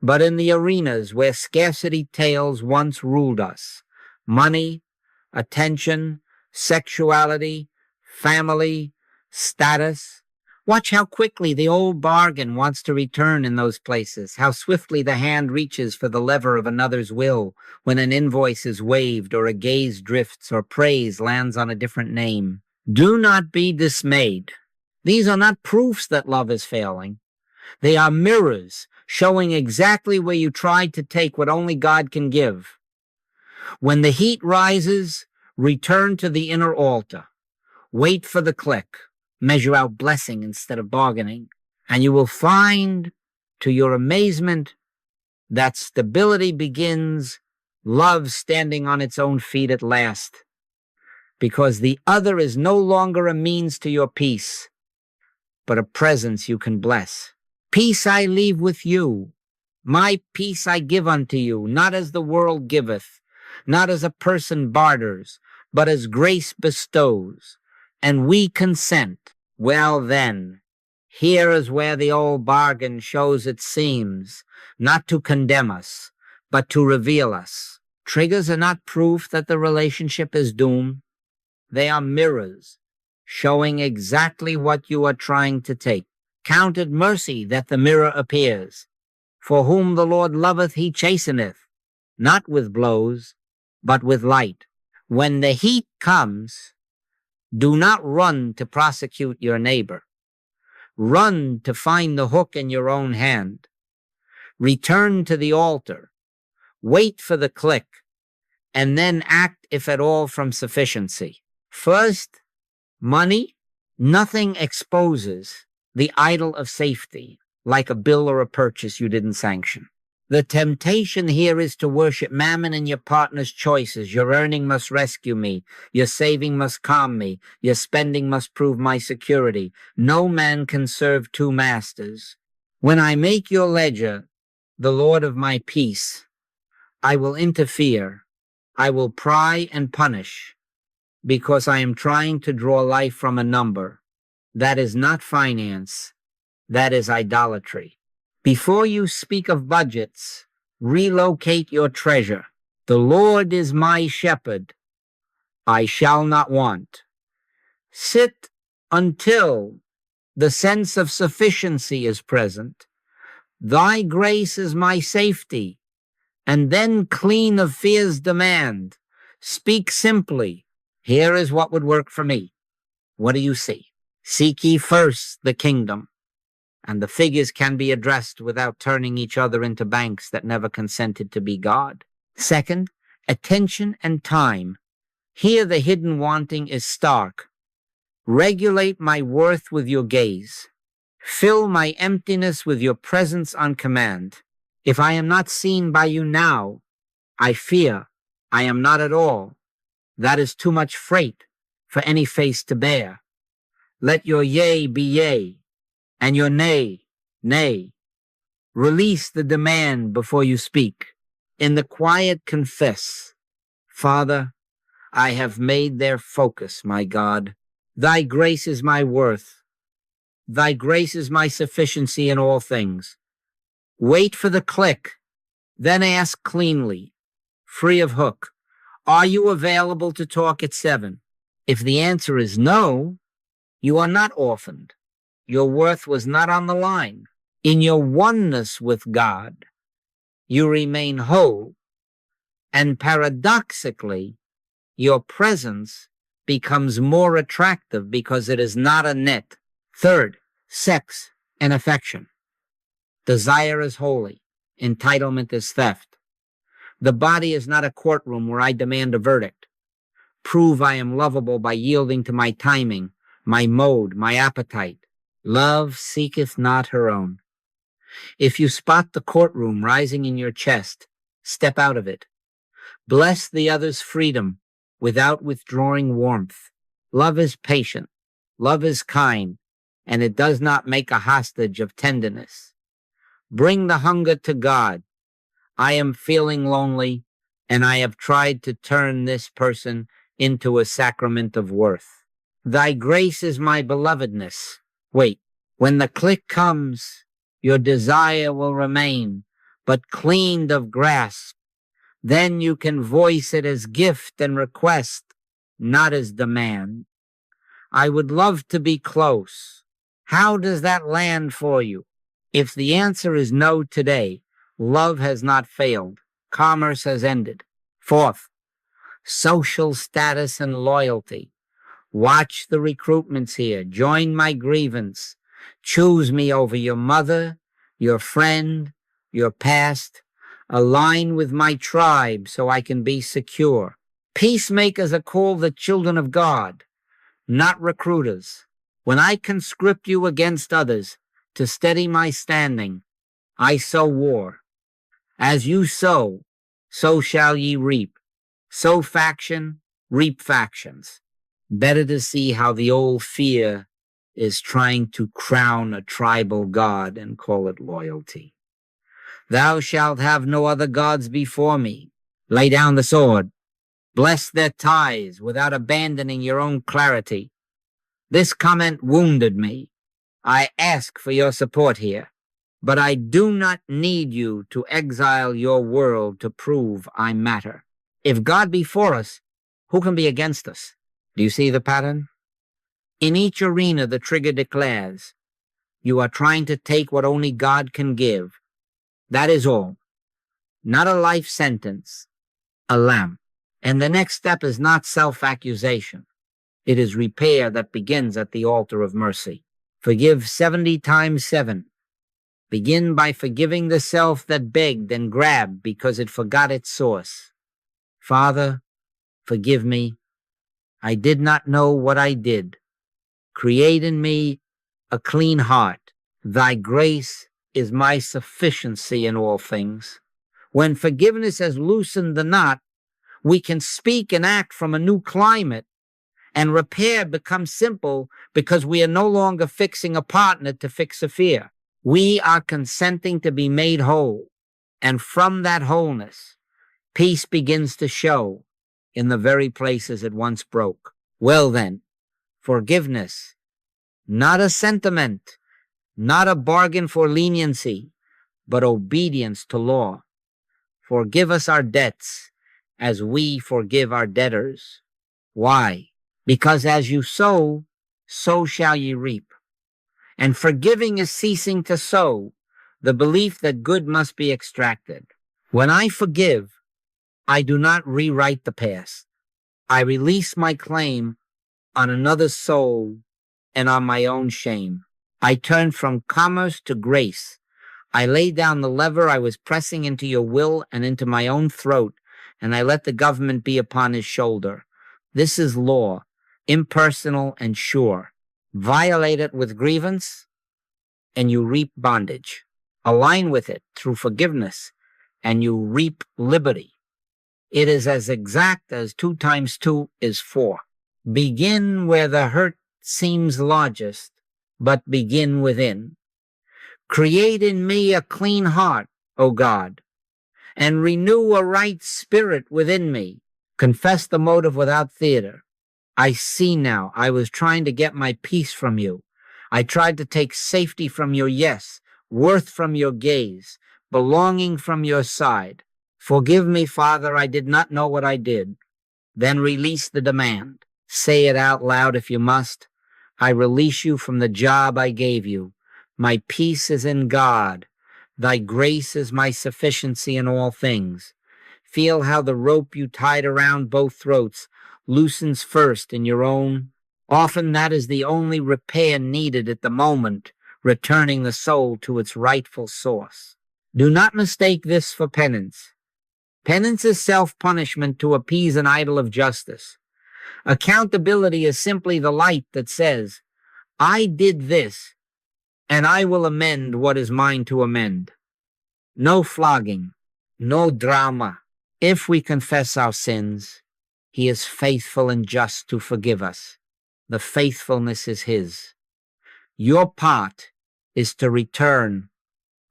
but in the arenas where scarcity tales once ruled us. Money, attention, sexuality, family, status. Watch how quickly the old bargain wants to return in those places, how swiftly the hand reaches for the lever of another's will when an invoice is waived or a gaze drifts or praise lands on a different name. Do not be dismayed. These are not proofs that love is failing. They are mirrors showing exactly where you tried to take what only God can give. When the heat rises, return to the inner altar. Wait for the click. Measure out blessing instead of bargaining. And you will find, to your amazement, that stability begins, love standing on its own feet at last. Because the other is no longer a means to your peace, but a presence you can bless. Peace I leave with you. My peace I give unto you, not as the world giveth, not as a person barters, but as grace bestows. And we consent. Well then, here is where the old bargain shows its seams, not to condemn us, but to reveal us. Triggers are not proof that the relationship is doomed. They are mirrors, showing exactly what you are trying to take. Count it mercy that the mirror appears. For whom the Lord loveth, he chasteneth, not with blows, but with light. When the heat comes, do not run to prosecute your neighbor. Run to find the hook in your own hand. Return to the altar. Wait for the click, and then act, if at all, from sufficiency. First, money. Nothing exposes the idol of safety like a bill or a purchase you didn't sanction. The temptation here is to worship mammon in your partner's choices. Your earning must rescue me. Your saving must calm me. Your spending must prove my security. No man can serve two masters. When I make your ledger the Lord of my peace, I will interfere. I will pry and punish, because I am trying to draw life from a number. That is not finance. That is idolatry. Before you speak of budgets, relocate your treasure. The Lord is my shepherd. I shall not want. Sit until the sense of sufficiency is present. Thy grace is my safety. And then clean of fear's demand. Speak simply. Here is what would work for me. What do you see? Seek ye first the kingdom. And the figures can be addressed without turning each other into banks that never consented to be God. Second, attention and time. Here the hidden wanting is stark. Regulate my worth with your gaze. Fill my emptiness with your presence on command. If I am not seen by you now, I fear I am not at all. That is too much freight for any face to bear. Let your yea be yea, and your nay, nay. Release the demand before you speak. In the quiet confess, Father, I have made their focus, my God. Thy grace is my worth. Thy grace is my sufficiency in all things. Wait for the click, then ask cleanly, free of hook. Are you available to talk at 7? If the answer is no, you are not orphaned. Your worth was not on the line. In your oneness with God, you remain whole, and paradoxically, your presence becomes more attractive because it is not a net. Third, sex and affection. Desire is holy. Entitlement is theft. The body is not a courtroom where I demand a verdict. Prove I am lovable by yielding to my timing, my mode, my appetite. Love seeketh not her own. If you spot the courtroom rising in your chest, step out of it. Bless the other's freedom without withdrawing warmth. Love is patient. Love is kind, and it does not make a hostage of tenderness. Bring the hunger to God. I am feeling lonely, and I have tried to turn this person into a sacrament of worth. Thy grace is my belovedness. Wait, when the click comes, your desire will remain, but cleaned of grasp. Then you can voice it as gift and request, not as demand. I would love to be close. How does that land for you? If the answer is no today, love has not failed. Commerce has ended. Fourth, social status and loyalty. Watch the recruitments here. Join my grievance. Choose me over your mother, your friend, your past. Align with my tribe so I can be secure. Peacemakers are called the children of God, not recruiters. When I conscript you against others to steady my standing, I sow war. As you sow, so shall ye reap. Sow faction, reap factions. Better to see how the old fear is trying to crown a tribal god and call it loyalty. Thou shalt have no other gods before me. Lay down the sword. Bless their ties without abandoning your own clarity. This comment wounded me. I ask for your support here, but I do not need you to exile your world to prove I matter. If God be for us, who can be against us? Do you see the pattern? In each arena, the trigger declares, you are trying to take what only God can give. That is all. Not a life sentence, a lamp. And the next step is not self-accusation. It is repair that begins at the altar of mercy. Forgive 70 times 7. Begin by forgiving the self that begged and grabbed because it forgot its source. Father, forgive me. I did not know what I did. Create in me a clean heart. Thy grace is my sufficiency in all things. When forgiveness has loosened the knot, we can speak and act from a new climate, and repair becomes simple because we are no longer fixing a partner to fix a fear. We are consenting to be made whole, and from that wholeness, peace begins to show in the very places it once broke. Well then, forgiveness, not a sentiment, not a bargain for leniency, but obedience to law. Forgive us our debts as we forgive our debtors. Why? Because as you sow, so shall ye reap. And forgiving is ceasing to sow the belief that good must be extracted. When I forgive, I do not rewrite the past. I release my claim on another's soul and on my own shame. I turn from commerce to grace. I lay down the lever I was pressing into your will and into my own throat, and I let the government be upon his shoulder. This is law, impersonal and sure. Violate it with grievance, and you reap bondage. Align with it through forgiveness, and you reap liberty. It is as exact as 2 times 2 is 4. Begin where the hurt seems largest, but begin within. Create in me a clean heart, O God, and renew a right spirit within me. Confess the motive without theater. I see now I was trying to get my peace from you. I tried to take safety from your yes, worth from your gaze, belonging from your side. Forgive me, Father, I did not know what I did. Then release the demand. Say it out loud if you must. I release you from the job I gave you. My peace is in God. Thy grace is my sufficiency in all things. Feel how the rope you tied around both throats loosens first in your own. Often that is the only repair needed at the moment, returning the soul to its rightful source. Do not mistake this for penance. Penance is self-punishment to appease an idol of justice. Accountability is simply the light that says, I did this, and I will amend what is mine to amend. No flogging, no drama. If we confess our sins, he is faithful and just to forgive us. The faithfulness is his. Your part is to return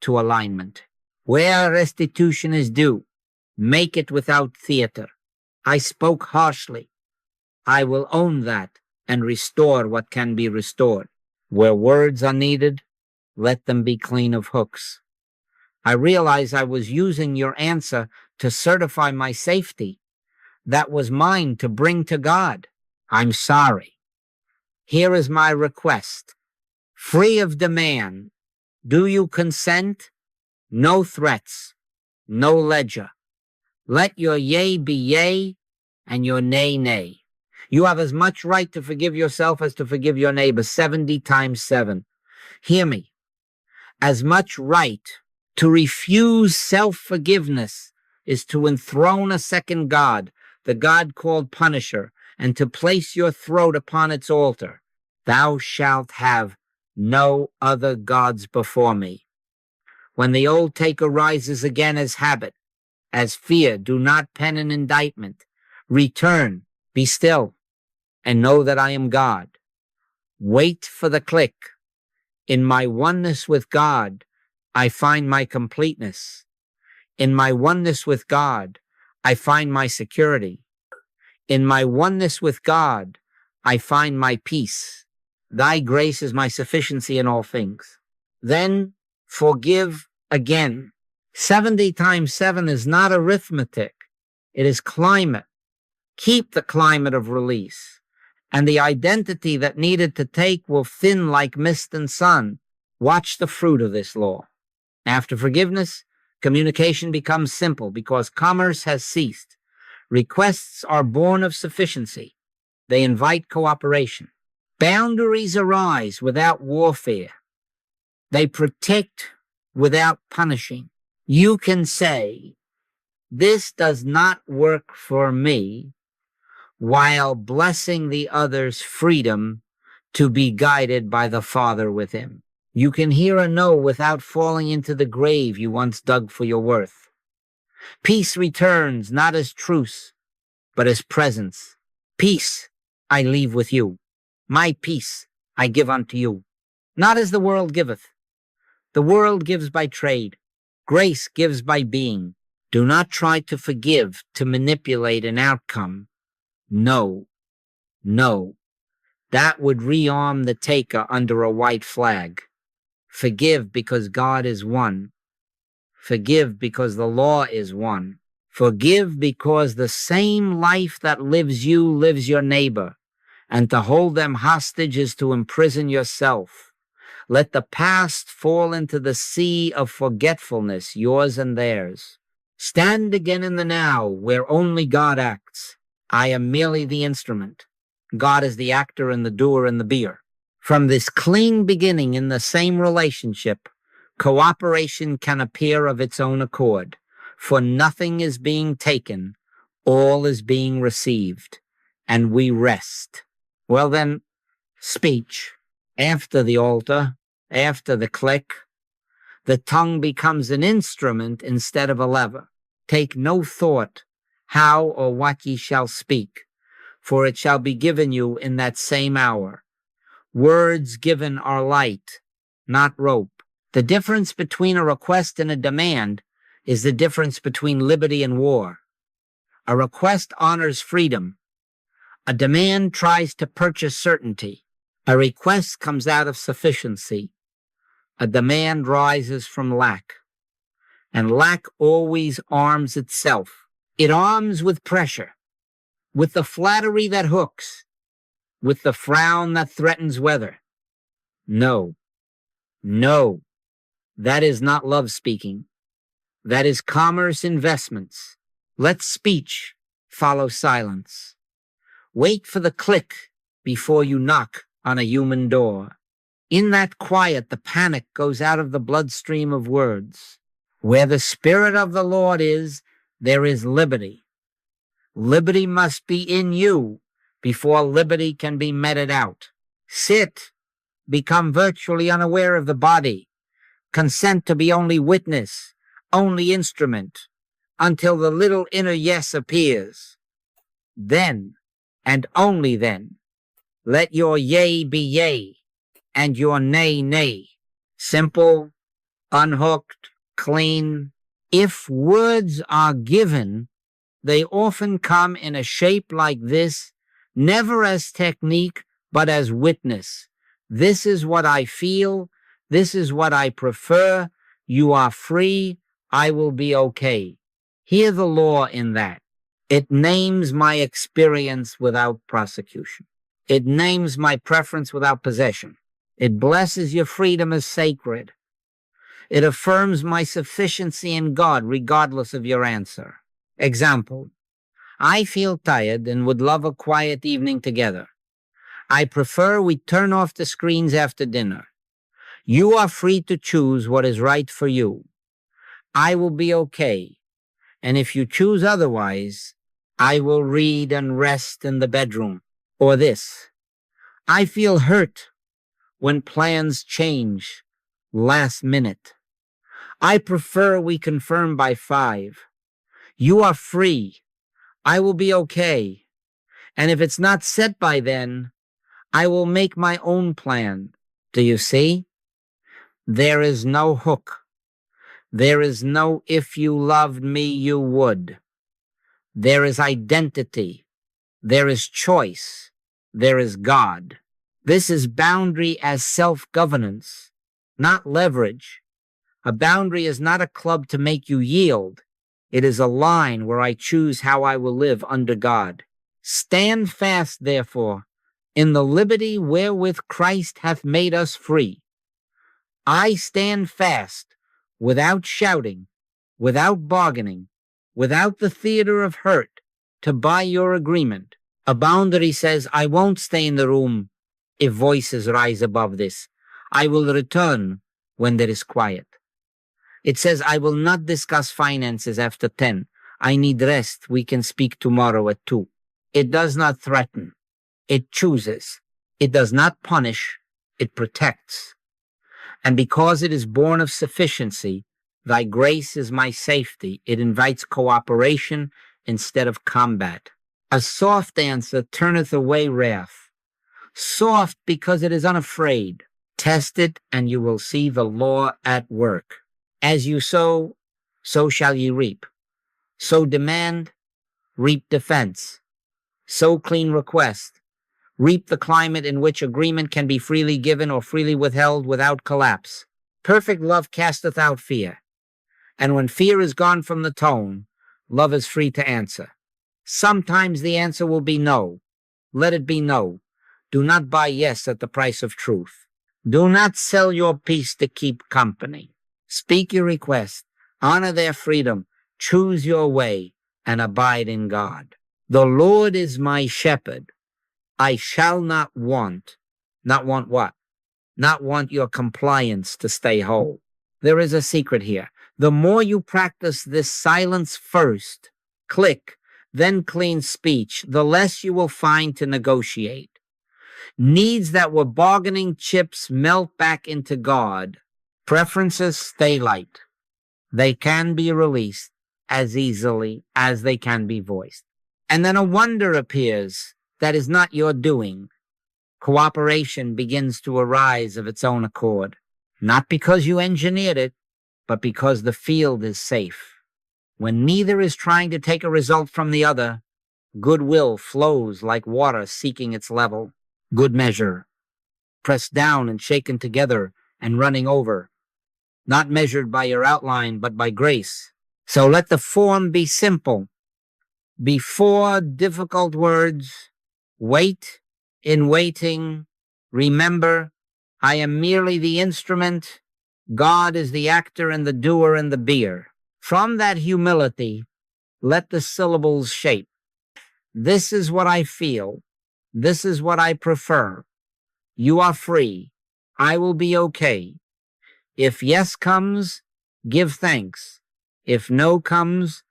to alignment. Where restitution is due, make it without theater. I spoke harshly. I will own that and restore what can be restored. Where words are needed, let them be clean of hooks. I realize I was using your answer to certify my safety. That was mine to bring to God. I'm sorry. Here is my request. Free of demand, do you consent? No threats, no ledger. Let your yea be yea and your nay, nay. You have as much right to forgive yourself as to forgive your neighbor, 70 times 7. Hear me. As much right to refuse self-forgiveness is to enthrone a second God, the God called Punisher, and to place your throat upon its altar. Thou shalt have no other gods before me. When the old take arises again as habit, as fear, do not pen an indictment. Return, be still, and know that I am God. Wait for the click. In my oneness with God, I find my completeness. In my oneness with God, I find my security. In my oneness with God, I find my peace. Thy grace is my sufficiency in all things. Then forgive again. 70 times 7 is not arithmetic. It is climate. Keep the climate of release, and the identity that needed to take will thin like mist and sun. Watch the fruit of this law. After forgiveness, communication becomes simple because commerce has ceased. Requests are born of sufficiency. They invite cooperation. Boundaries arise without warfare. They protect without punishing. You can say, this does not work for me, while blessing the other's freedom to be guided by the Father with him. You can hear a no without falling into the grave you once dug for your worth. Peace returns not as truce, but as presence. Peace I leave with you. My peace I give unto you, not as the world giveth. The world gives by trade. Grace gives by being. Do not try to forgive to manipulate an outcome. No, no. That would rearm the taker under a white flag. Forgive because God is one. Forgive because the law is one. Forgive because the same life that lives you lives your neighbor, and to hold them hostage is to imprison yourself. Let the past fall into the sea of forgetfulness, yours and theirs. Stand again in the now, where only God acts. I am merely the instrument. God is the actor and the doer and the beer. From this clean beginning in the same relationship, cooperation can appear of its own accord, for nothing is being taken, all is being received, and we rest. Well then, speech. After the altar, after the click, the tongue becomes an instrument instead of a lever. Take no thought how or what ye shall speak, for it shall be given you in that same hour. Words given are light, not rope. The difference between a request and a demand is the difference between liberty and war. A request honors freedom. A demand tries to purchase certainty. A request comes out of sufficiency. A demand rises from lack. And lack always arms itself. It arms with pressure, with the flattery that hooks, with the frown that threatens weather. No, no, that is not love speaking. That is commerce investments. Let speech follow silence. Wait for the click before you knock on a human door. In that quiet, the panic goes out of the bloodstream of words. Where the Spirit of the Lord is, there is liberty. Liberty must be in you before liberty can be meted out. Sit, become virtually unaware of the body. Consent to be only witness, only instrument, until the little inner yes appears. Then, and only then, let your yea be yea, and your nay, nay. Simple, unhooked, clean. If words are given, they often come in a shape like this, never as technique, but as witness. This is what I feel. This is what I prefer. You are free. I will be okay. Hear the law in that. It names my experience without prosecution. It names my preference without possession. It blesses your freedom as sacred. It affirms my sufficiency in God regardless of your answer. Example, I feel tired and would love a quiet evening together. I prefer we turn off the screens after dinner. You are free to choose what is right for you. I will be okay. And if you choose otherwise, I will read and rest in the bedroom. Or this, I feel hurt when plans change last minute. I prefer we confirm by 5. You are free. I will be okay. And if it's not set by then, I will make my own plan. Do you see? There is no hook. There is no if you loved me, you would. There is identity. There is choice. There is God. This is boundary as self-governance, not leverage. A boundary is not a club to make you yield. It is a line where I choose how I will live under God. Stand fast, therefore, in the liberty wherewith Christ hath made us free. I stand fast, without shouting, without bargaining, without the theater of hurt, to buy your agreement. A boundary says, I won't stay in the room if voices rise above this. I will return when there is quiet. It says, I will not discuss finances after 10. I need rest. We can speak tomorrow at 2. It does not threaten. It chooses. It does not punish. It protects. And because it is born of sufficiency, thy grace is my safety. It invites cooperation instead of combat. A soft answer turneth away wrath. Soft because it is unafraid. Test it, and you will see the law at work. As you sow, so shall ye reap. Sow demand, reap defense. Sow clean request. Reap the climate in which agreement can be freely given or freely withheld without collapse. Perfect love casteth out fear. And when fear is gone from the tone, love is free to answer. Sometimes the answer will be no. Let it be no. Do not buy yes at the price of truth. Do not sell your peace to keep company. Speak your request. Honor their freedom. Choose your way and abide in God. The Lord is my shepherd. I shall not want. Not want what? Not want your compliance to stay whole. There is a secret here. The more you practice this silence first, click, then clean speech, the less you will find to negotiate. Needs that were bargaining chips melt back into God. Preferences stay light. They can be released as easily as they can be voiced. And then a wonder appears that is not your doing. Cooperation begins to arise of its own accord, not because you engineered it, but because the field is safe. When neither is trying to take a result from the other, goodwill flows like water seeking its level. Good measure, pressed down and shaken together and running over, not measured by your outline, but by grace. So let the form be simple. Before difficult words, wait in waiting. Remember, I am merely the instrument. God is the actor and the doer and the beer. From that humility, let the syllables shape. This is what I feel. This is what I prefer. You are free. I will be okay. If yes comes, give thanks. If no comes,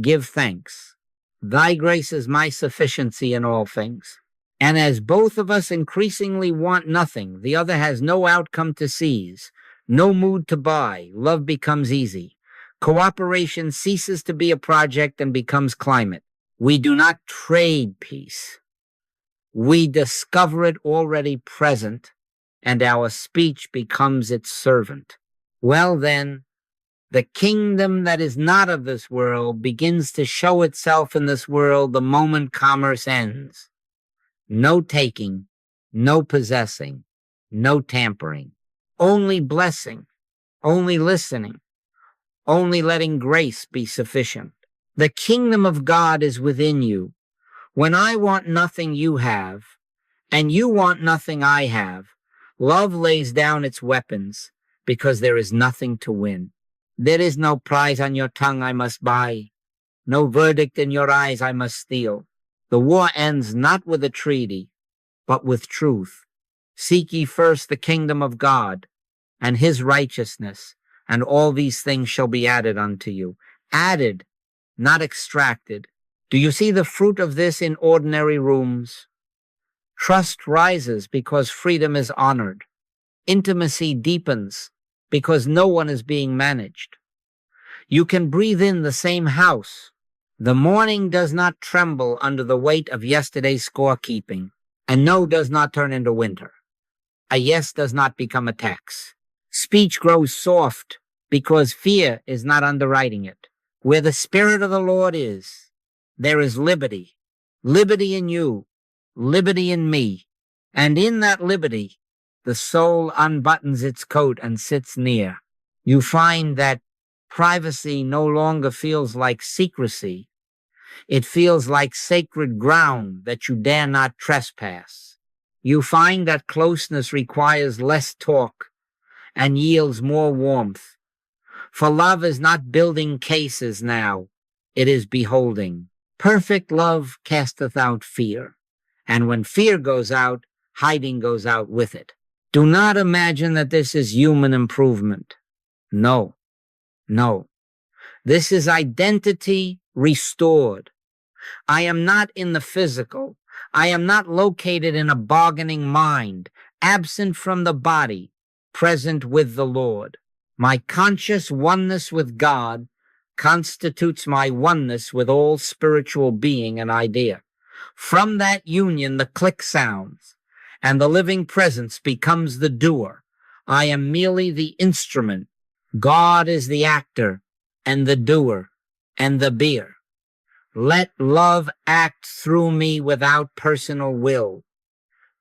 give thanks. Thy grace is my sufficiency in all things. And as both of us increasingly want nothing, the other has no outcome to seize, no mood to buy, love becomes easy. Cooperation ceases to be a project and becomes climate. We do not trade peace. We discover it already present, and our speech becomes its servant. Well then, the kingdom that is not of this world begins to show itself in this world the moment commerce ends. No taking, no possessing, no tampering, only blessing, only listening, only letting grace be sufficient. The kingdom of God is within you. When I want nothing you have, and you want nothing I have, love lays down its weapons because there is nothing to win. There is no prize on your tongue I must buy, no verdict in your eyes I must steal. The war ends not with a treaty, but with truth. Seek ye first the kingdom of God and his righteousness, and all these things shall be added unto you. Added, not extracted. Do you see the fruit of this in ordinary rooms? Trust rises because freedom is honored. Intimacy deepens because no one is being managed. You can breathe in the same house. The morning does not tremble under the weight of yesterday's scorekeeping. A no does not turn into winter. A yes does not become a tax. Speech grows soft because fear is not underwriting it. Where the Spirit of the Lord is, there is liberty. Liberty in you, liberty in me. And in that liberty, the soul unbuttons its coat and sits near. You find that privacy no longer feels like secrecy. It feels like sacred ground that you dare not trespass. You find that closeness requires less talk and yields more warmth. For love is not building cases now, it is beholding. Perfect love casteth out fear, and when fear goes out, hiding goes out with it. Do not imagine that this is human improvement. No, no. This is identity restored. I am not in the physical. I am not located in a bargaining mind, absent from the body, present with the Lord. My conscious oneness with God constitutes my oneness with all spiritual being and idea. From that union, the click sounds, and the living presence becomes the doer. I am merely the instrument. God is the actor and the doer and the beer. Let love act through me without personal will.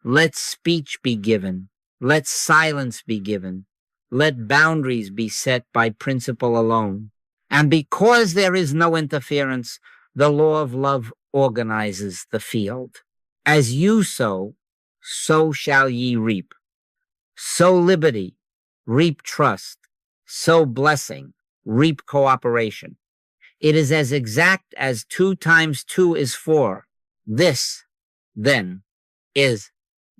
Let speech be given. Let silence be given. Let boundaries be set by principle alone. And because there is no interference, the law of love organizes the field. As you sow, so shall ye reap. Sow liberty, reap trust. Sow blessing, reap cooperation. It is as exact as 2 times 2 is 4. This, then, is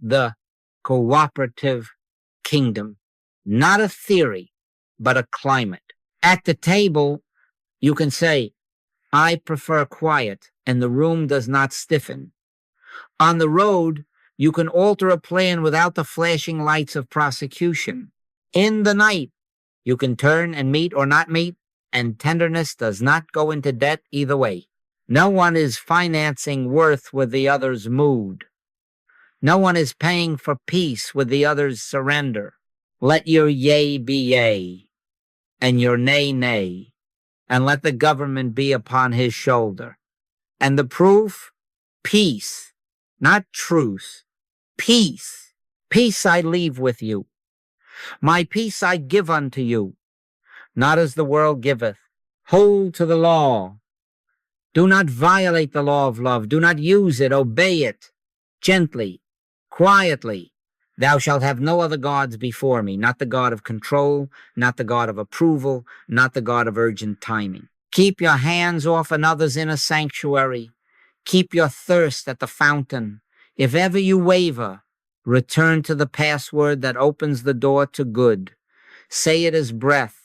the cooperative kingdom. Not a theory, but a climate. At the table, you can say, I prefer quiet, and the room does not stiffen. On the road, you can alter a plan without the flashing lights of prosecution. In the night, you can turn and meet or not meet, and tenderness does not go into debt either way. No one is financing worth with the other's mood. No one is paying for peace with the other's surrender. Let your yea be yea, and your nay, nay, and let the government be upon his shoulder. And the proof? Peace, not truce. Peace. Peace I leave with you. My peace I give unto you, not as the world giveth. Hold to the law. Do not violate the law of love. Do not use it. Obey it gently, quietly. Thou shalt have no other gods before me, not the God of control, not the God of approval, not the God of urgent timing. Keep your hands off another's inner sanctuary. Keep your thirst at the fountain. If ever you waver, return to the password that opens the door to good. Say it as breath.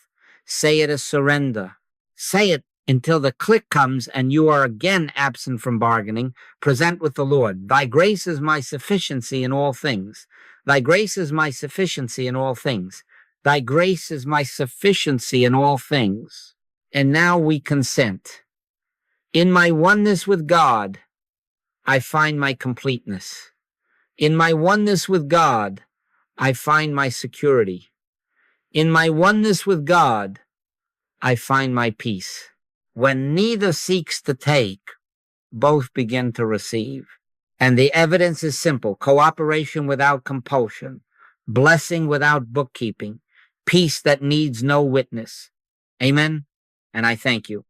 Say it as surrender. Say it until the click comes and you are again absent from bargaining. Present with the Lord. Thy grace is my sufficiency in all things. Thy grace is my sufficiency in all things. Thy grace is my sufficiency in all things. And now we consent. In my oneness with God, I find my completeness. In my oneness with God, I find my security. In my oneness with God, I find my peace. When neither seeks to take, both begin to receive. And the evidence is simple: cooperation without compulsion, blessing without bookkeeping, peace that needs no witness. Amen. And I thank you.